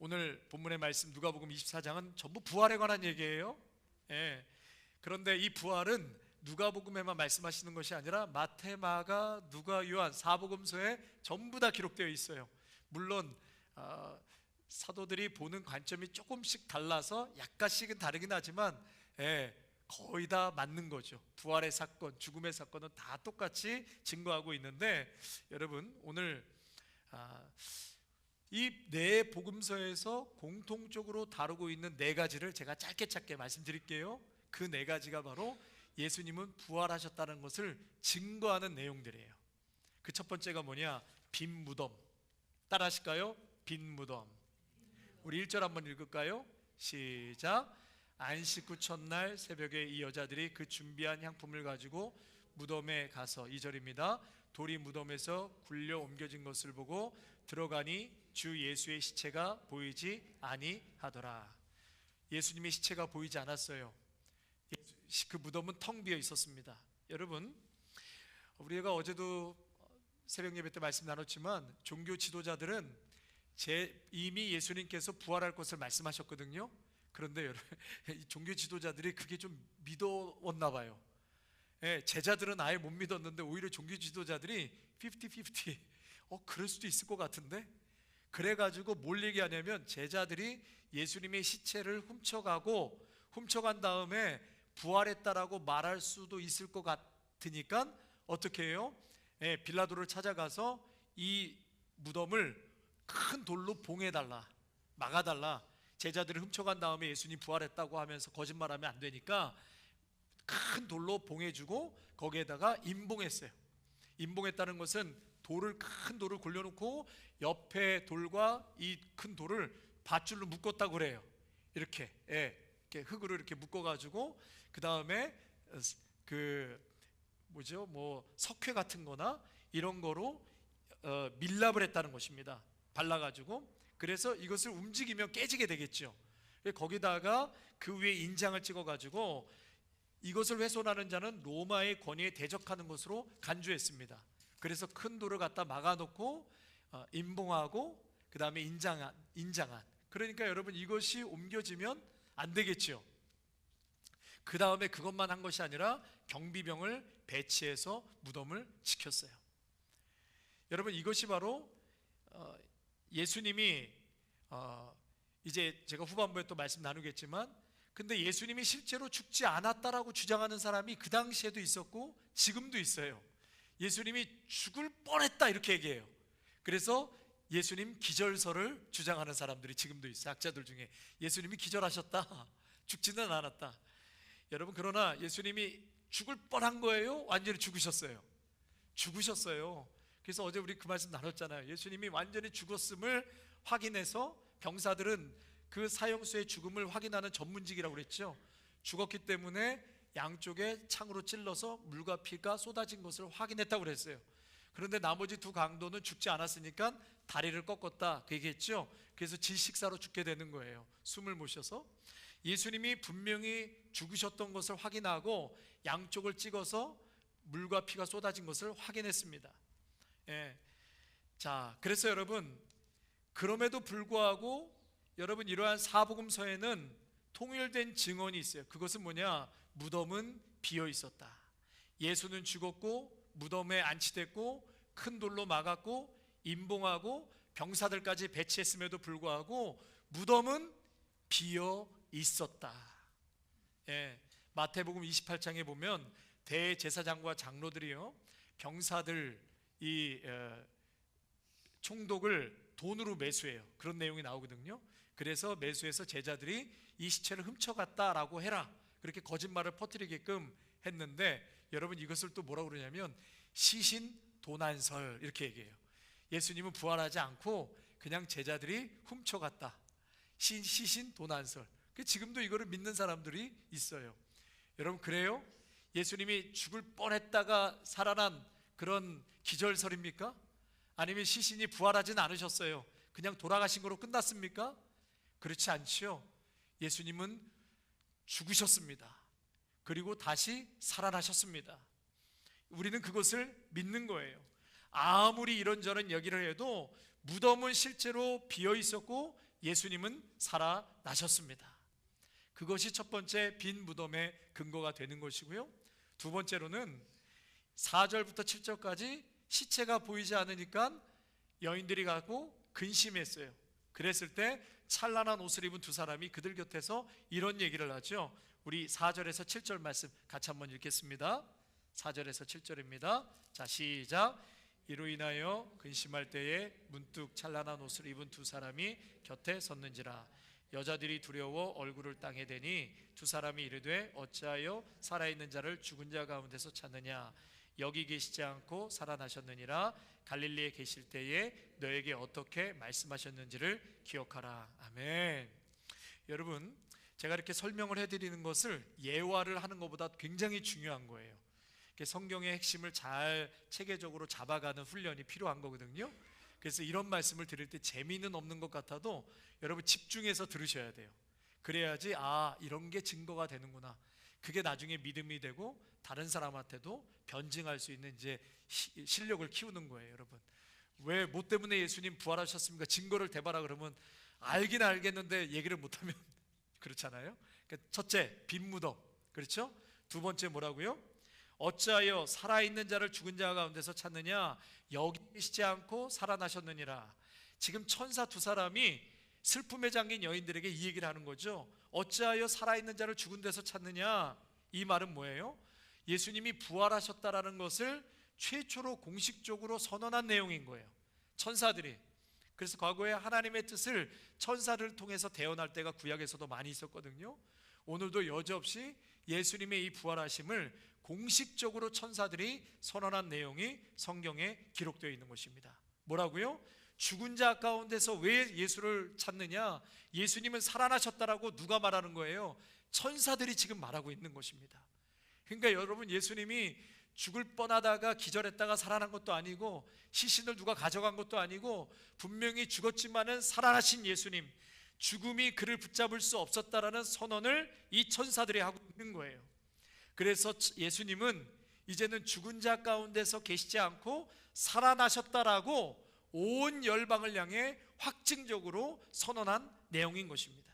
오늘 본문의 말씀 누가복음 24장은 전부 부활에 관한 얘기예요. 그런데 이 부활은 누가복음에만 말씀하시는 것이 아니라 마태, 마가, 누가, 요한 사복음서에 전부 다 기록되어 있어요. 물론 사도들이 보는 관점이 조금씩 달라서 약간씩은 다르긴 하지만 거의 다 맞는 거죠. 부활의 사건, 죽음의 사건은 다 똑같이 증거하고 있는데, 여러분 오늘 이 네 복음서에서 공통적으로 다루고 있는 네 가지를 제가 짧게 말씀드릴게요. 그 네 가지가 바로 예수님은 부활하셨다는 것을 증거하는 내용들이에요. 그 첫 번째가 뭐냐? 빈 무덤. 따라 하실까요? 빈 무덤. 우리 1절 한번 읽을까요? 시작. 안식 후 첫날 새벽에 이 여자들이 그 준비한 향품을 가지고 무덤에 가서, 2절입니다. 돌이 무덤에서 굴려 옮겨진 것을 보고 들어가니 주 예수의 시체가 보이지 아니하더라. 예수님의 시체가 보이지 않았어요. 그 무덤은 텅 비어 있었습니다. 여러분, 우리가 어제도 새벽 예배 때 말씀 나눴지만 종교 지도자들은 이미 예수님께서 부활할 것을 말씀하셨거든요. 그런데 여러분, 종교 지도자들이 그게 좀 믿어왔나 봐요. 제자들은 아예 못 믿었는데 오히려 종교 지도자들이 50-50 그럴 수도 있을 것 같은데, 그래가지고 뭘 얘기하냐면 제자들이 예수님의 시체를 훔쳐간 다음에 부활했다라고 말할 수도 있을 것 같으니까 어떻게 해요? 빌라도를 찾아가서 이 무덤을 큰 돌로 봉해달라, 막아달라. 제자들을 훔쳐간 다음에 예수님 부활했다고 하면서 거짓말하면 안 되니까 큰 돌로 봉해주고 거기에다가 임봉했어요. 임봉했다는 것은 큰 돌을 골려놓고 옆에 돌과 이 큰 돌을 밧줄로 묶었다고 그래요. 이렇게 흙으로 이렇게 묶어가지고 그 다음에 석회 같은 거나 이런 거로 밀랍을 했다는 것입니다. 발라가지고. 그래서 이것을 움직이면 깨지게 되겠죠. 거기다가 그 위에 인장을 찍어가지고 이것을 훼손하는 자는 로마의 권위에 대적하는 것으로 간주했습니다. 그래서 큰 돌을 갖다 막아놓고 임봉하고 그 다음에 인장한. 그러니까 여러분, 이것이 옮겨지면 안 되겠죠. 그 다음에 그것만 한 것이 아니라 경비병을 배치해서 무덤을 지켰어요. 여러분, 이것이 바로 예수님이 이제 제가 후반부에 또 말씀 나누겠지만, 근데 예수님이 실제로 죽지 않았다라고 주장하는 사람이 그 당시에도 있었고 지금도 있어요. 예수님이 죽을 뻔했다 이렇게 얘기해요. 그래서 예수님 기절설을 주장하는 사람들이 지금도 있어요. 학자들 중에 예수님이 기절하셨다, 죽지는 않았다. 여러분, 그러나 예수님이 죽을 뻔한 거예요? 완전히 죽으셨어요? 죽으셨어요. 그래서 어제 우리 그 말씀 나눴잖아요. 예수님이 완전히 죽었음을 확인해서 병사들은 그 사형수의 죽음을 확인하는 전문직이라고 그랬죠. 죽었기 때문에 양쪽에 창으로 찔러서 물과 피가 쏟아진 것을 확인했다고 그랬어요. 그런데 나머지 두 강도는 죽지 않았으니까 다리를 꺾었다 그 얘기했죠. 그래서 질식사로 죽게 되는 거예요. 숨을 못 쉬어서. 예수님이 분명히 죽으셨던 것을 확인하고 양쪽을 찍어서 물과 피가 쏟아진 것을 확인했습니다. 자, 그래서 여러분, 그럼에도 불구하고 여러분, 이러한 사복음서에는 통일된 증언이 있어요. 그것은 뭐냐? 무덤은 비어 있었다. 예수는 죽었고 무덤에 안치됐고 큰 돌로 막았고 임봉하고 병사들까지 배치했음에도 불구하고 무덤은 비어 있었다. 마태복음 28장에 보면 대제사장과 장로들이요, 병사들 이 총독을 돈으로 매수해요. 그런 내용이 나오거든요. 그래서 매수해서 제자들이 이 시체를 훔쳐갔다라고 해라, 그렇게 거짓말을 퍼뜨리게끔 했는데, 여러분, 이것을 또 뭐라고 그러냐면 시신 도난설 이렇게 얘기해요. 예수님은 부활하지 않고 그냥 제자들이 훔쳐갔다, 시신 도난설. 지금도 이거를 믿는 사람들이 있어요. 여러분, 그래요? 예수님이 죽을 뻔했다가 살아난 그런 기절설입니까? 아니면 시신이 부활하진 않으셨어요? 그냥 돌아가신 거로 끝났습니까? 그렇지 않지요. 예수님은 죽으셨습니다. 그리고 다시 살아나셨습니다. 우리는 그것을 믿는 거예요. 아무리 이런저런 얘기를 해도 무덤은 실제로 비어 있었고 예수님은 살아나셨습니다. 그것이 첫 번째 빈 무덤의 근거가 되는 것이고요. 두 번째로는 4절부터 7절까지 시체가 보이지 않으니까 여인들이 가고 근심했어요. 그랬을 때 찬란한 옷을 입은 두 사람이 그들 곁에서 이런 얘기를 하죠. 우리 4절에서 7절 말씀 같이 한번 읽겠습니다. 4절에서 7절입니다. 자, 시작. 이로 인하여 근심할 때에 문득 찬란한 옷을 입은 두 사람이 곁에 섰는지라. 여자들이 두려워 얼굴을 땅에 대니 두 사람이 이르되 어찌하여 살아있는 자를 죽은 자 가운데서 찾느냐. 여기 계시지 않고 살아나셨느니라. 갈릴리에 계실 때에 너에게 어떻게 말씀하셨는지를 기억하라. 아멘. 여러분, 제가 이렇게 설명을 해드리는 것을 예화를 하는 것보다 굉장히 중요한 거예요. 성경의 핵심을 잘 체계적으로 잡아가는 훈련이 필요한 거거든요. 그래서 이런 말씀을 드릴 때 재미는 없는 것 같아도 여러분 집중해서 들으셔야 돼요. 그래야지 이런 게 증거가 되는구나. 그게 나중에 믿음이 되고 다른 사람한테도 변증할 수 있는 이제 실력을 키우는 거예요. 여러분, 왜 뭐 때문에 예수님 부활하셨습니까? 증거를 대봐라 그러면 알긴 알겠는데 얘기를 못하면 그렇잖아요. 그러니까 첫째, 빈 무덤. 그렇죠? 두 번째 뭐라고요? 어찌하여 살아있는 자를 죽은 자 가운데서 찾느냐. 여기 계시지 않고 살아나셨느니라. 지금 천사 두 사람이 슬픔에 잠긴 여인들에게 이 얘기를 하는 거죠. 어찌하여 살아있는 자를 죽은 데서 찾느냐. 이 말은 뭐예요? 예수님이 부활하셨다라는 것을 최초로 공식적으로 선언한 내용인 거예요. 천사들이. 그래서 과거에 하나님의 뜻을 천사를 통해서 대언할 때가 구약에서도 많이 있었거든요. 오늘도 여지없이 예수님의 이 부활하심을 공식적으로 천사들이 선언한 내용이 성경에 기록되어 있는 것입니다. 뭐라고요? 죽은 자 가운데서 왜 예수를 찾느냐? 예수님은 살아나셨다라고 누가 말하는 거예요? 천사들이 지금 말하고 있는 것입니다. 그러니까 여러분, 예수님이 죽을 뻔하다가 기절했다가 살아난 것도 아니고 시신을 누가 가져간 것도 아니고 분명히 죽었지만은 살아나신 예수님, 죽음이 그를 붙잡을 수 없었다라는 선언을 이 천사들이 하고 있는 거예요. 그래서 예수님은 이제는 죽은 자 가운데서 계시지 않고 살아나셨다라고 온 열방을 향해 확증적으로 선언한 내용인 것입니다.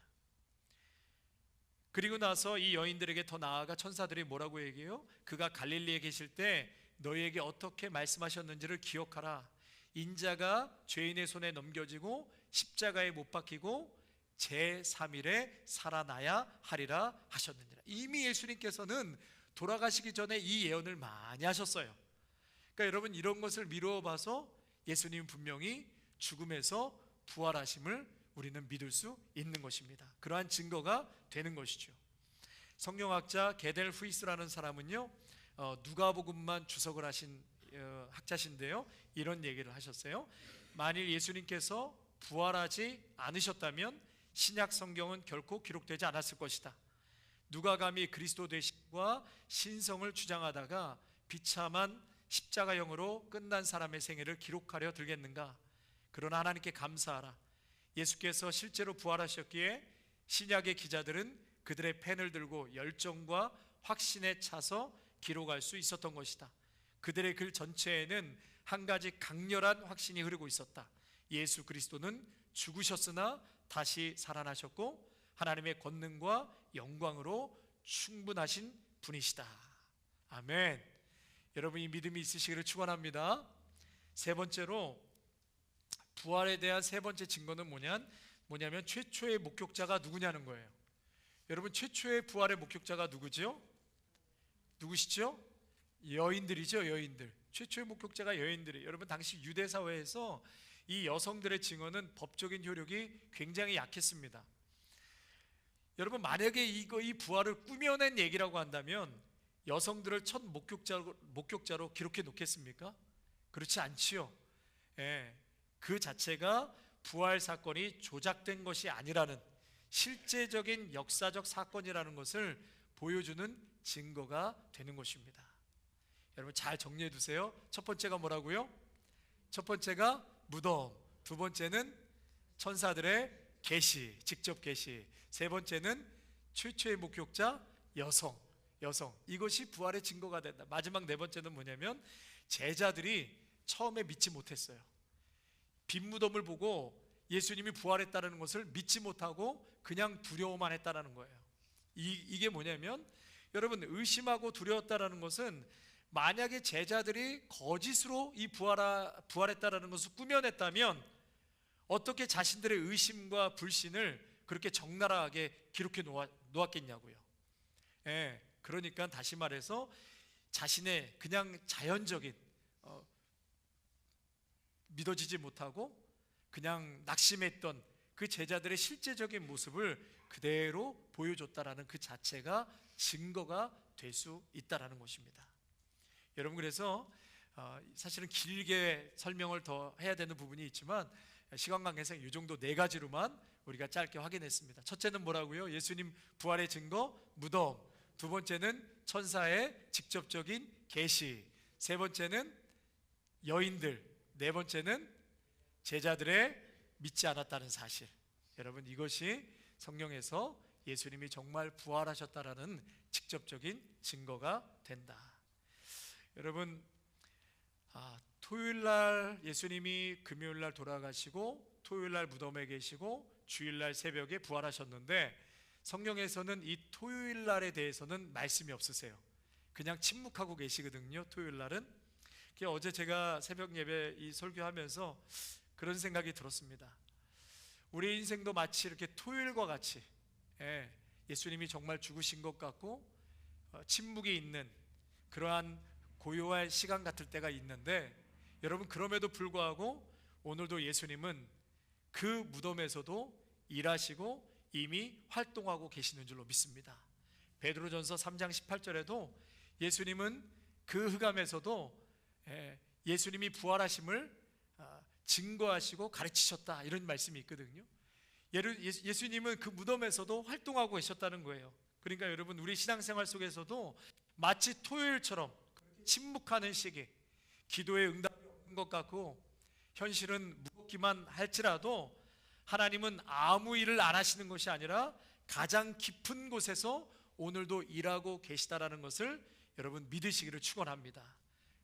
그리고 나서 이 여인들에게 더 나아가 천사들이 뭐라고 얘기해요? 그가 갈릴리에 계실 때 너희에게 어떻게 말씀하셨는지를 기억하라. 인자가 죄인의 손에 넘겨지고 십자가에 못 박히고 제3일에 살아나야 하리라 하셨느니라. 이미 예수님께서는 돌아가시기 전에 이 예언을 많이 하셨어요. 그러니까 여러분, 이런 것을 미루어 봐서 예수님은 분명히 죽음에서 부활하심을 우리는 믿을 수 있는 것입니다. 그러한 증거가 되는 것이죠. 성경학자 게델 후이스라는 사람은요, 누가복음만 주석을 하신 학자신데요, 이런 얘기를 하셨어요. 만일 예수님께서 부활하지 않으셨다면 신약 성경은 결코 기록되지 않았을 것이다. 누가 감히 그리스도 되심과 신성을 주장하다가 비참한 십자가형으로 끝난 사람의 생애를 기록하려 들겠는가? 그러나 하나님께 감사하라. 예수께서 실제로 부활하셨기에 신약의 기자들은 그들의 펜을 들고 열정과 확신에 차서 기록할 수 있었던 것이다. 그들의 글 전체에는 한 가지 강렬한 확신이 흐르고 있었다. 예수 그리스도는 죽으셨으나 다시 살아나셨고 하나님의 권능과 영광으로 충분하신 분이시다. 아멘. 여러분, 이 믿음이 있으시기를 축원합니다. 세 번째로, 부활에 대한 세 번째 증거는 뭐냐면 최초의 목격자가 누구냐는 거예요. 여러분, 최초의 부활의 목격자가 누구죠? 누구시죠? 여인들이죠. 여인들. 최초의 목격자가 여인들이에요. 여러분, 당시 유대 사회에서 이 여성들의 증언은 법적인 효력이 굉장히 약했습니다. 여러분, 만약에 이 부활을 꾸며낸 얘기라고 한다면 여성들을 첫 목격자로 기록해 놓겠습니까? 그렇지 않지요. 그 자체가 부활 사건이 조작된 것이 아니라는 실제적인 역사적 사건이라는 것을 보여주는 증거가 되는 것입니다. 여러분, 잘 정리해 두세요. 첫 번째가 뭐라고요? 첫 번째가 무덤, 두 번째는 천사들의 계시, 직접 계시, 세 번째는 최초의 목격자 여성. 여성, 이것이 부활의 증거가 된다. 마지막 네 번째는 뭐냐면 제자들이 처음에 믿지 못했어요. 빈 무덤을 보고 예수님이 부활했다는 것을 믿지 못하고 그냥 두려워만 했다는 거예요. 이게 뭐냐면 여러분, 의심하고 두려웠다는 것은 만약에 제자들이 거짓으로 이 부활했다는 것을 꾸며냈다면 어떻게 자신들의 의심과 불신을 그렇게 적나라하게 기록해 놓았겠냐고요. 예, 그러니까 다시 말해서 자신의 그냥 자연적인 믿어지지 못하고 그냥 낙심했던 그 제자들의 실제적인 모습을 그대로 보여줬다라는 그 자체가 증거가 될 수 있다라는 것입니다. 여러분, 그래서 사실은 길게 설명을 더 해야 되는 부분이 있지만 시간 관계상 이 정도 네 가지로만 우리가 짧게 확인했습니다. 첫째는 뭐라고요? 예수님 부활의 증거, 무덤. 두 번째는 천사의 직접적인 계시. 세 번째는 여인들. 네 번째는 제자들의 믿지 않았다는 사실. 여러분, 이것이 성경에서 예수님이 정말 부활하셨다라는 직접적인 증거가 된다. 여러분, 토요일날 예수님이 금요일날 돌아가시고 토요일날 무덤에 계시고 주일날 새벽에 부활하셨는데 성경에서는 이 토요일날에 대해서는 말씀이 없으세요. 그냥 침묵하고 계시거든요. 토요일날은. 어제 제가 새벽 예배 이 설교하면서 그런 생각이 들었습니다. 우리 인생도 마치 이렇게 토요일과 같이 예수님이 정말 죽으신 것 같고 침묵이 있는 그러한 고요한 시간 같을 때가 있는데, 여러분, 그럼에도 불구하고 오늘도 예수님은 그 무덤에서도 일하시고 이미 활동하고 계시는 줄로 믿습니다. 베드로전서 3장 18절에도 예수님은 그 흑암에서도 예수님이 부활하심을 증거하시고 가르치셨다, 이런 말씀이 있거든요. 예수님은 그 무덤에서도 활동하고 계셨다는 거예요. 그러니까 여러분, 우리 신앙생활 속에서도 마치 토요일처럼 침묵하는 시기, 기도의 응답이 없는 것 같고 현실은 무겁기만 할지라도 하나님은 아무 일을 안 하시는 것이 아니라 가장 깊은 곳에서 오늘도 일하고 계시다라는 것을 여러분 믿으시기를 축원합니다.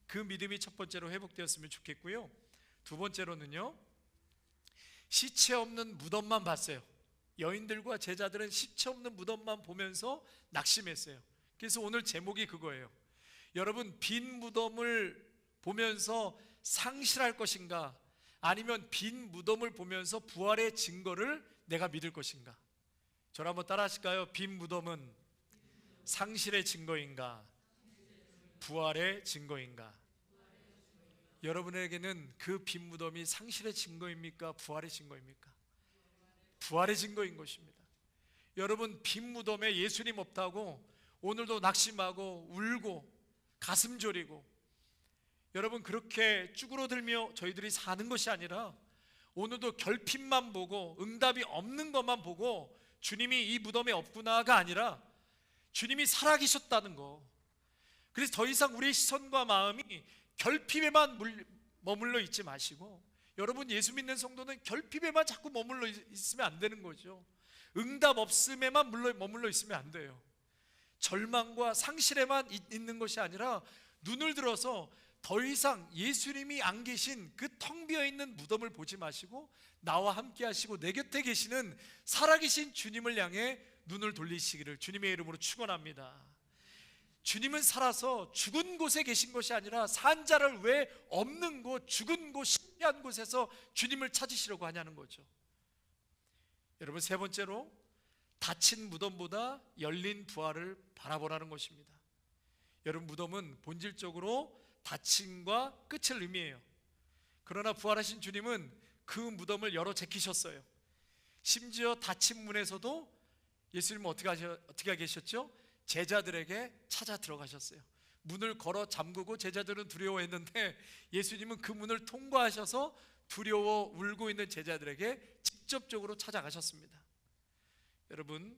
그 믿음이 첫 번째로 회복되었으면 좋겠고요. 두 번째로는요, 시체 없는 무덤만 봤어요. 여인들과 제자들은 시체 없는 무덤만 보면서 낙심했어요. 그래서 오늘 제목이 그거예요. 여러분, 빈 무덤을 보면서 상실할 것인가, 아니면 빈 무덤을 보면서 부활의 증거를 내가 믿을 것인가? 저를 한번 따라 하실까요? 빈 무덤은 상실의 증거인가, 부활의 증거인가? 여러분에게는 그 빈 무덤이 상실의 증거입니까, 부활의 증거입니까? 부활의 증거인 것입니다. 여러분, 빈 무덤에 예수님 없다고 오늘도 낙심하고 울고 가슴 졸이고 여러분 그렇게 쭈그러들며 저희들이 사는 것이 아니라 오늘도 결핍만 보고 응답이 없는 것만 보고 주님이 이 무덤에 없구나가 아니라 주님이 살아계셨다는 거. 그래서 더 이상 우리의 시선과 마음이 결핍에만 머물러 있지 마시고, 여러분, 예수 믿는 성도는 결핍에만 자꾸 머물러 있으면 안 되는 거죠. 응답 없음에만 머물러 있으면 안 돼요. 절망과 상실에만 있는 것이 아니라 눈을 들어서 더 이상 예수님이 안 계신 그 텅 비어있는 무덤을 보지 마시고 나와 함께 하시고 내 곁에 계시는 살아계신 주님을 향해 눈을 돌리시기를 주님의 이름으로 축원합니다. 주님은 살아서 죽은 곳에 계신 것이 아니라 산 자를 왜 없는 곳, 죽은 곳, 실패한 곳에서 주님을 찾으시려고 하냐는 거죠. 여러분, 세 번째로 닫힌 무덤보다 열린 부활을 바라보라는 것입니다. 여러분, 무덤은 본질적으로 닫힘과 끝을 의미해요. 그러나 부활하신 주님은 그 무덤을 열어 제키셨어요. 심지어 닫힌 문에서도 예수님은 어떻게 계셨죠? 제자들에게 찾아 들어가셨어요. 문을 걸어 잠그고 제자들은 두려워했는데 예수님은 그 문을 통과하셔서 두려워 울고 있는 제자들에게 직접적으로 찾아가셨습니다. 여러분,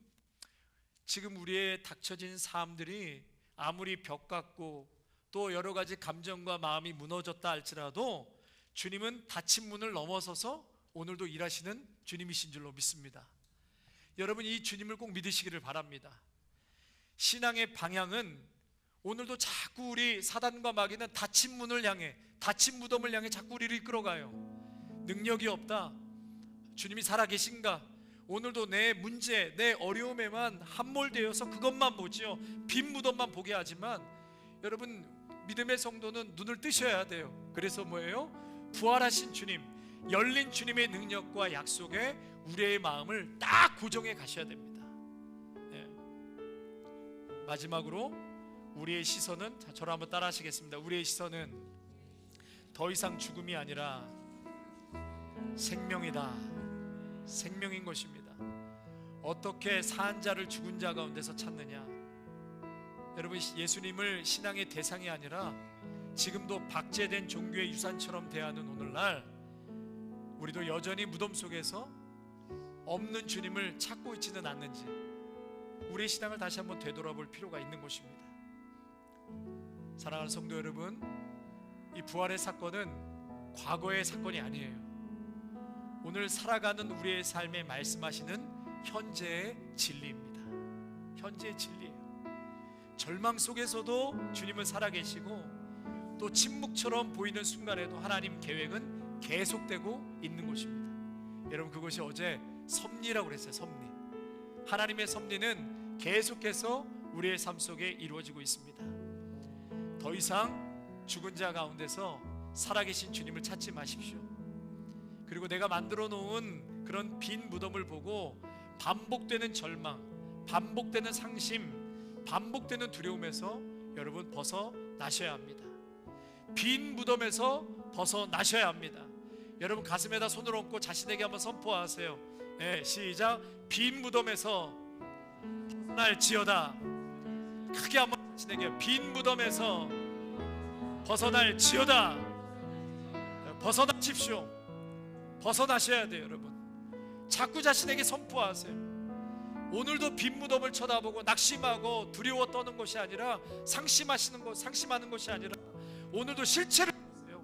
지금 우리의 닥쳐진 삶들이 아무리 벽 같고 또 여러 가지 감정과 마음이 무너졌다 할지라도 주님은 닫힌 문을 넘어서서 오늘도 일하시는 주님이신 줄로 믿습니다. 여러분, 이 주님을 꼭 믿으시기를 바랍니다. 신앙의 방향은 오늘도 자꾸 우리 사단과 마귀는 닫힌 문을 향해, 닫힌 무덤을 향해 자꾸 우리를 이끌어가요. 능력이 없다, 주님이 살아계신가, 오늘도 내 문제, 내 어려움에만 함몰되어서 그것만 보지요. 빈 무덤만 보게 하지만, 여러분, 믿음의 성도는 눈을 뜨셔야 돼요. 그래서 뭐예요? 부활하신 주님, 열린 주님의 능력과 약속에 우리의 마음을 딱 고정해 가셔야 됩니다. 예. 마지막으로 우리의 시선은, 자, 저를 한번 따라 하시겠습니다. 우리의 시선은 더 이상 죽음이 아니라 생명이다, 생명인 것입니다. 어떻게 산 자를 죽은 자 가운데서 찾느냐? 여러분, 예수님을 신앙의 대상이 아니라 지금도 박제된 종교의 유산처럼 대하는 오늘날, 우리도 여전히 무덤 속에서 없는 주님을 찾고 있지는 않는지 우리의 신앙을 다시 한번 되돌아볼 필요가 있는 것입니다. 사랑하는 성도 여러분, 이 부활의 사건은 과거의 사건이 아니에요. 오늘 살아가는 우리의 삶에 말씀하시는 현재의 진리입니다. 현재의 진리예요. 절망 속에서도 주님은 살아계시고, 또 침묵처럼 보이는 순간에도 하나님 계획은 계속되고 있는 것입니다. 여러분, 그것이 어제 섭리라고 그랬어요. 섭리. 하나님의 섭리는 계속해서 우리의 삶 속에 이루어지고 있습니다. 더 이상 죽은 자 가운데서 살아계신 주님을 찾지 마십시오. 그리고 내가 만들어 놓은 그런 빈 무덤을 보고 반복되는 절망, 반복되는 상심, 반복되는 두려움에서 여러분 벗어나셔야 합니다. 빈 무덤에서 벗어나셔야 합니다. 여러분, 가슴에다 손을 얹고 자신에게 한번 선포하세요. 네, 시작. 빈 무덤에서 벗어날지어다. 크게 한번 자신에게, 빈 무덤에서 벗어날지어다. 벗어나십시오. 벗어나셔야 돼요. 여러분, 자꾸 자신에게 선포하세요. 오늘도 빈 무덤을 쳐다보고 낙심하고 두려워 떠는 것이 아니라, 상심하는 것이 아니라, 오늘도 실체를 보세요.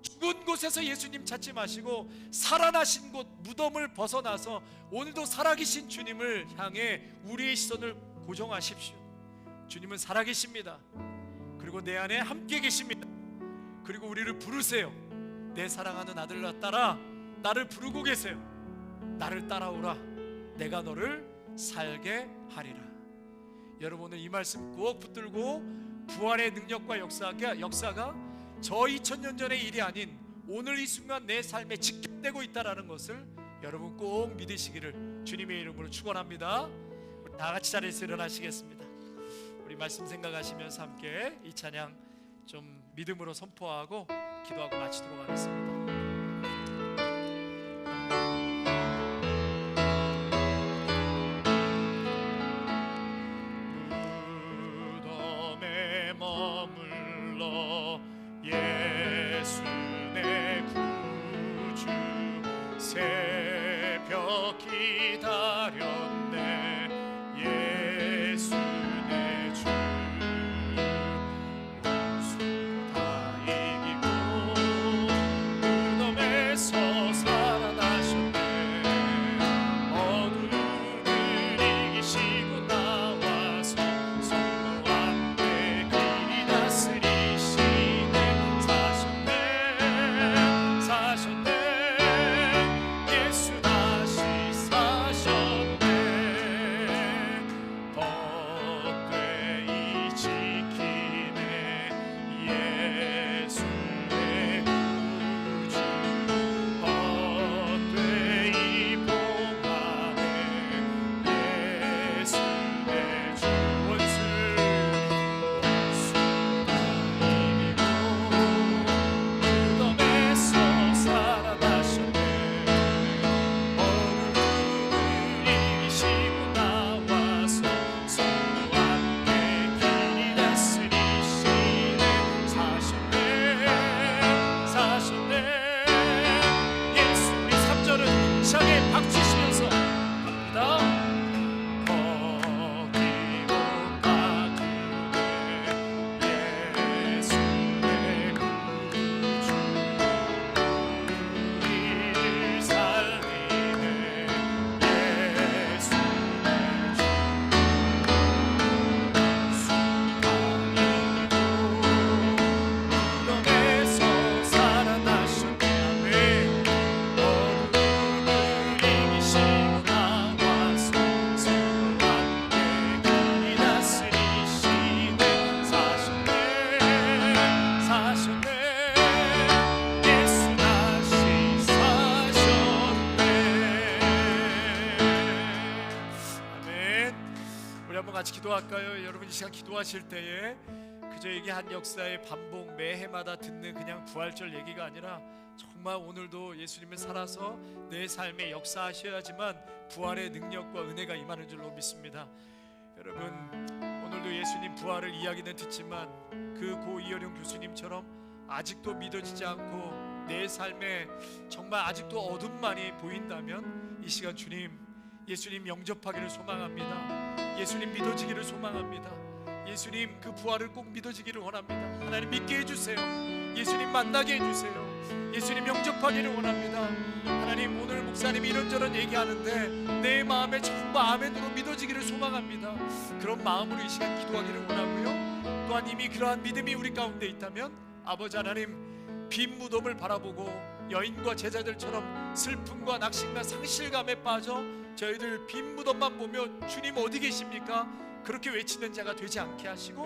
죽은 곳에서 예수님 찾지 마시고 살아나신 곳 무덤을 벗어나서 오늘도 살아계신 주님을 향해 우리의 시선을 고정하십시오. 주님은 살아계십니다. 그리고 내 안에 함께 계십니다. 그리고 우리를 부르세요. 내 사랑하는 아들과 딸아, 나를 부르고 계세요. 나를 따라오라. 내가 너를 살게 하리라. 여러분, 오늘 이 말씀 꼭 붙들고, 부활의 능력과 역사가 저 2000년 전의 일이 아닌 오늘 이 순간 내 삶에 직격되고 있다는 것을 여러분 꼭 믿으시기를 주님의 이름으로 축원합니다. 우리 다 같이 자리에서 일어나시겠습니다. 우리 말씀 생각하시면서 함께 이 찬양 좀 믿음으로 선포하고 기도하고 마치도록 하겠습니다. 머물러 예수 내 구주, 새벽 기다렸네 예수 내 주. 수 다 이기고 무덤에서 살아나셨네. 어둠을 이기시고 나와서 성도 앞에 길이 다스리시네. 사셨네 예수 다시 사셨네. 헛되이 지키네 예수 내 구주. 헛되이 봉하네 예수 내 주. 원수 다 이기고 무덤에서 살아나셨네. 어둠을 이기시고 나와서 성도 앞에 길이 다스리시네. 사셨네 예수. 우리 3절은 힘차게 박수치면서 갑니다. 거기로 가주네 예수 내 구주. 우리를 살리네 예수 내 주. 한번 같이 기도할까요? 여러분 이 시간 기도하실 때에 그저 이게 한 역사의 반복 매해마다 듣는 그냥 부활절 얘기가 아니라 정말 오늘도 예수님을 살아서 내 삶에 역사하셔야지만 부활의 능력과 은혜가 임하는 줄로 믿습니다. 여러분 오늘도 예수님 부활을 이야기는 듣지만 그 고 이어령 교수님처럼 아직도 믿어지지 않고 내 삶에 정말 아직도 어둠만이 보인다면 이 시간 주님, 예수님 영접하기를 소망합니다. 예수님 믿어지기를 소망합니다. 예수님 그 부활을 꼭 믿어지기를 원합니다. 하나님 믿게 해주세요. 예수님 만나게 해주세요. 예수님 영접하기를 원합니다. 하나님 오늘 목사님이 이런저런 얘기하는데 내 마음에 정말 아멘으로 믿어지기를 소망합니다. 그런 마음으로 이 시간 기도하기를 원하고요. 또한 이미 그러한 믿음이 우리 가운데 있다면 아버지 하나님 빈 무덤을 바라보고 여인과 제자들처럼 슬픔과 낙심과 상실감에 빠져 저희들 빈 무덤만 보며 주님 어디 계십니까? 그렇게 외치는 자가 되지 않게 하시고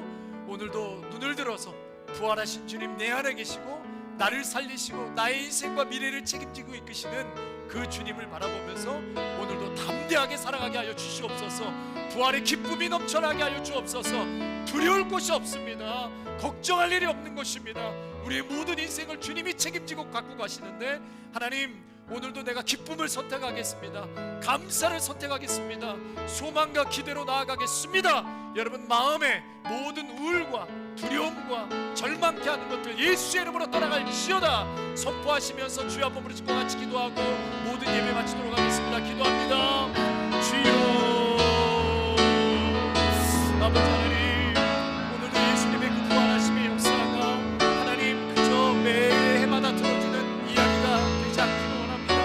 오늘도 눈을 들어서 부활하신 주님 내 안에 계시고 나를 살리시고 나의 인생과 미래를 책임지고 이끄시는 그 주님을 바라보면서 오늘도 담대하게 살아가게 하여 주시옵소서. 부활의 기쁨이 넘쳐나게 하여 주옵소서. 두려울 것이 없습니다. 걱정할 일이 없는 것입니다. 우리의 모든 인생을 주님이 책임지고 갖고 가시는데 하나님 오늘도 내가 기쁨을 선택하겠습니다. 감사를 선택하겠습니다. 소망과 기대로 나아가겠습니다. 여러분 마음에 모든 우울과 두려움과 절망케 하는 것들 예수의 이름으로 떠나갈지어다 선포하시면서 주여 한번 부르짖고 같이 기도하고 모든 예배 마치도록 하겠습니다. 기도합니다. 주여 아버지 하나님 오늘도 예수님의 그 부활하심의 역사가 하나님 그저 매해마다 들어지는 이야기가 되지 않기를 원합니다.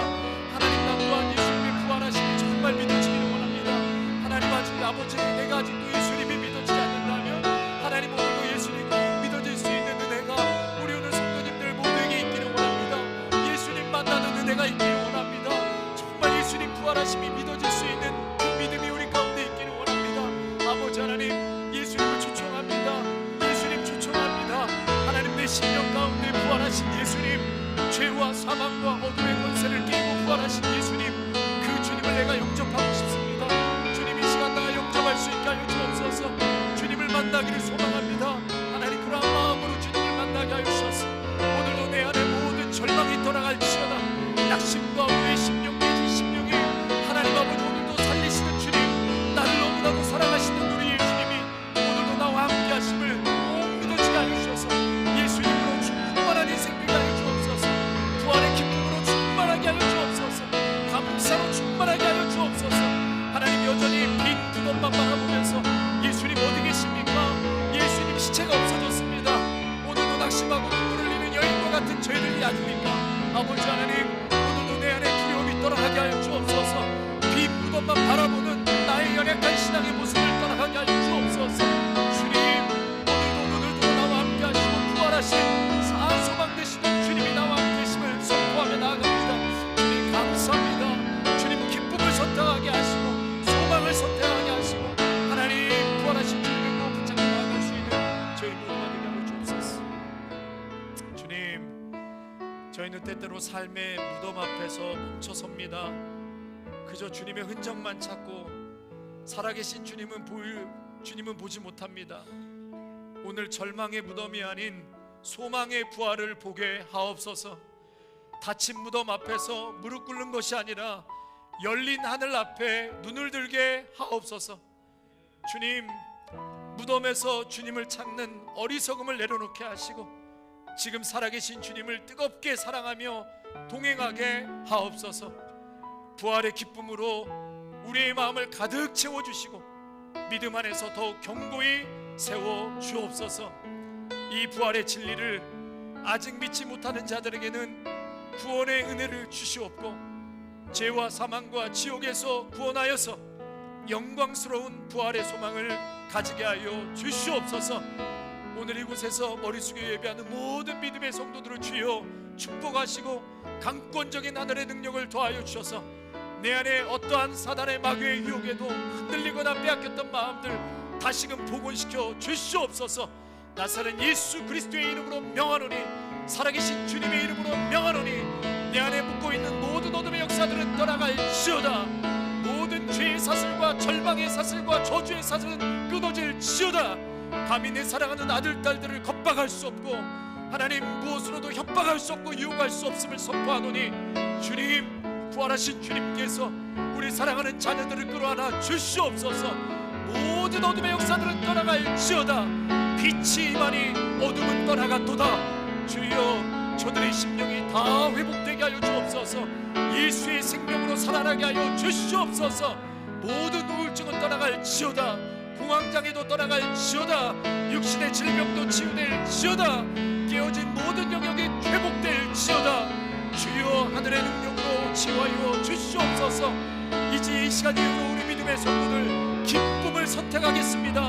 하나님 나 또한 예수님의 부활하심이 정말 믿어지기를 원합니다. 하나님 아직 아버지 내가 아직도 예수님이 믿어지지 않는다면 하나님 오늘도 예수님 꼭 믿어질 수 있는 은혜가 우리 오늘 성도님들 모두에게 있기를 원합니다. 예수님 만나는 은혜가 있기를 원합니다. 정말 예수님 부활하심이 믿어질 수 있는 그 믿음이 우리 가운데 있기를 원합니다. 아버지 하나님 예수님을 초청합니다. 예수님 초청합니다. 하나님 내 심령 가운데 부활하신 예수님 죄와 사망과 어둠의 권세를 깨고 부활하신 예수님 그 주님을 내가 영접하고 싶습니다. 주님 이 시간 나 영접할 수 있게 하여 주옵소서. 주님을 만나기를 소망합니다. 하나님 그러한 마음으로 주님을 만나게 하여 주셔서 오늘도 내 안에 모든 절망이 떠나갈지어다. 낙심과 우리의 심령 깨진 심령이 하나님 아버지 오늘도 살리시는 주님 나를 너무나도 사랑하시는 우리 예수님이 오늘도 나와 함께 하심을 꼭 믿어지게 하여 주셔서 예수님으로 충만한 인생 되게 하여 주옵소서. 부활의 기쁨으로 충만하게 하여 주옵소서. 감사로 충만하게 하여 주옵소서. 하나님 여전히 빈 무덤만 바라보면서 예수님 어디 계십니까? 예수님 시체가 없어졌습니다. 오늘도 낙심하고 눈물을 흘리는 여인과 같은 저희들이 아닙니까? 아버지 하나님 오늘도 내 안에 두려움이 떠나가게 하여 주옵소서. 빈 무덤만 바라보는 나의 연약한 신앙의 모습을 떠나가게 하여 주옵소서. 주님 오늘도 눈을 들어 나와 함께 하시고 부활하신 사소망 되시는 주님이 나와 함께 계심을 선포하며 나아갑니다. 주님 감사합니다. 주님 기쁨을 선택하게 하시고 소망을 선택하게 하시고 하나님 부활하신 주님을 꼭 붙잡고 나아갈 수 있는 저희 모두가 되게 하여 주옵소서. 주님 저희는 때때로 삶의 무덤 앞에서 멈춰섭니다. 그저 주님의 흔적만 찾고 살아계신 주님은 보지 못합니다. 오늘 절망의 무덤이 아닌 소망의 부활을 보게 하옵소서. 닫힌 무덤 앞에서 무릎 꿇는 것이 아니라 열린 하늘 앞에 눈을 들게 하옵소서. 주님 무덤에서 주님을 찾는 어리석음을 내려놓게 하시고 지금 살아계신 주님을 뜨겁게 사랑하며 동행하게 하옵소서. 부활의 기쁨으로 우리의 마음을 가득 채워주시고 믿음 안에서 더욱 견고히 세워 주옵소서. 이 부활의 진리를 아직 믿지 못하는 자들에게는 구원의 은혜를 주시옵고 죄와 사망과 지옥에서 구원하여서 영광스러운 부활의 소망을 가지게 하여 주시옵소서. 오늘 이곳에서 머리 숙여 예배하는 모든 믿음의 성도들을 주여 축복하시고 강권적인 하늘의 능력을 더하여 주셔서 내 안에 어떠한 사단의 마귀의 유혹에도 흔들리거나 빼앗겼던 마음들 다시금 복원시켜 주시옵소서. 나사렛 예수 그리스도의 이름으로 명하노니 살아계신 주님의 이름으로 명하노니 내 안에 묻고 있는 모든 어둠의 역사들은 떠나갈지어다. 모든 죄의 사슬과 절망의 사슬과 저주의 사슬은 끊어질지어다. 감히 내 사랑하는 아들 딸들을 겁박할 수 없고 하나님 무엇으로도 협박할 수 없고 유혹할 수 없음을 선포하노니 주님, 부활하신 주님께서 우리 사랑하는 자녀들을 끌어안아 주시옵소서. 모든 어둠의 역사들은 떠나갈지어다. 빛이 임하니 어둠은 떠나갔도다. 주여, 저들의 심령이 다 회복되게 하여 주옵소서. 예수의 생명으로 살아나게 하여 주시옵소서. 모든 우울증은 떠나갈지어다. 공황장애도 떠나갈지어다. 육신의 질병도 치유될지어다. 깨어진 모든 영역이 회복될지어다. 주여, 하늘의 능력으로 치유하여 주시옵소서. 이제 이 시간 이후로 우리 믿음의 성도들 기쁨을 선택하겠습니다.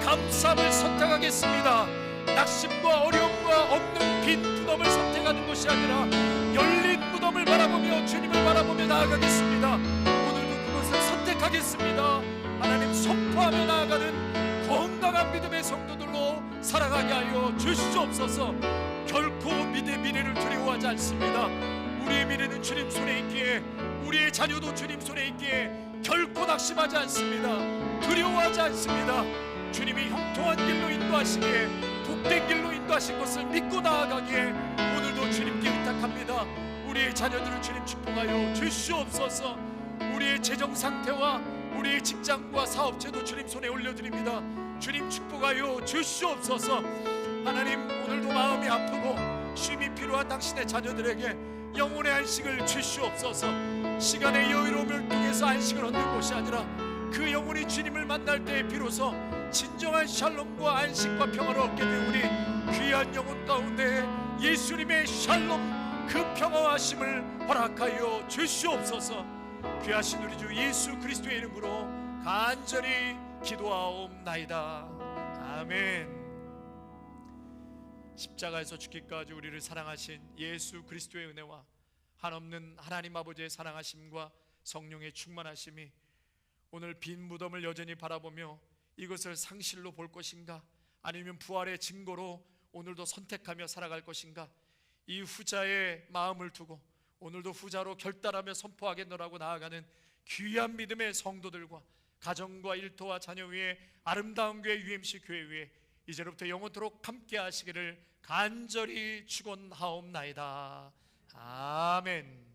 감사함을 선택하겠습니다. 낙심과 어려움과 없는 빈 무덤을 선택하는 것이 아니라 열린 무덤을 바라보며 주님을 바라보며 나아가겠습니다. 오늘도 그것을 선택하겠습니다. 하나님, 선포하며 나아가는 건강한 믿음의 성도들로 살아가게 하여 주시옵소서. 결코 미래를 두려워하지 않습니다. 우리의 미래는 주님 손에 있기에, 우리의 자녀도 주님 손에 있기에 결코 낙심하지 않습니다. 두려워하지 않습니다. 주님이 형통한 길로 인도하시기에, 복된 길로 인도하신 것을 믿고 나아가기에 오늘도 주님께 의탁합니다. 우리의 자녀들을 주님 축복하여 주시옵소서. 우리의 재정 상태와 우리의 직장과 사업체도 주님 손에 올려드립니다. 주님 축복하여 주시옵소서. 하나님, 오늘도 마음이 아프고 쉼이 필요한 당신의 자녀들에게 영혼의 안식을 주시옵소서. 시간의 여유로움을 통해서 안식을 얻는 것이 아니라 그 영혼이 주님을 만날 때에 비로소 진정한 샬롬과 안식과 평화를 얻게 되오니 귀한 영혼 가운데 예수님의 샬롬, 그 평화하심을 허락하여 주시옵소서. 귀하신 우리 주 예수 그리스도의 이름으로 간절히 기도하옵나이다. 아멘. 십자가에서 죽기까지 우리를 사랑하신 예수 그리스도의 은혜와 한없는 하나님 아버지의 사랑하심과 성령의 충만하심이 오늘 빈 무덤을 여전히 바라보며 이것을 상실로 볼 것인가, 아니면 부활의 증거로 오늘도 선택하며 살아갈 것인가, 이 후자의 마음을 두고 오늘도 후자로 결단하며 선포하겠노라고 나아가는 귀한 믿음의 성도들과 가정과 일터와 자녀 위에 아름다운 교회 UMC 교회 위에 이제로부터 영원토록 함께 하시기를 간절히 축원하옵나이다. 아멘.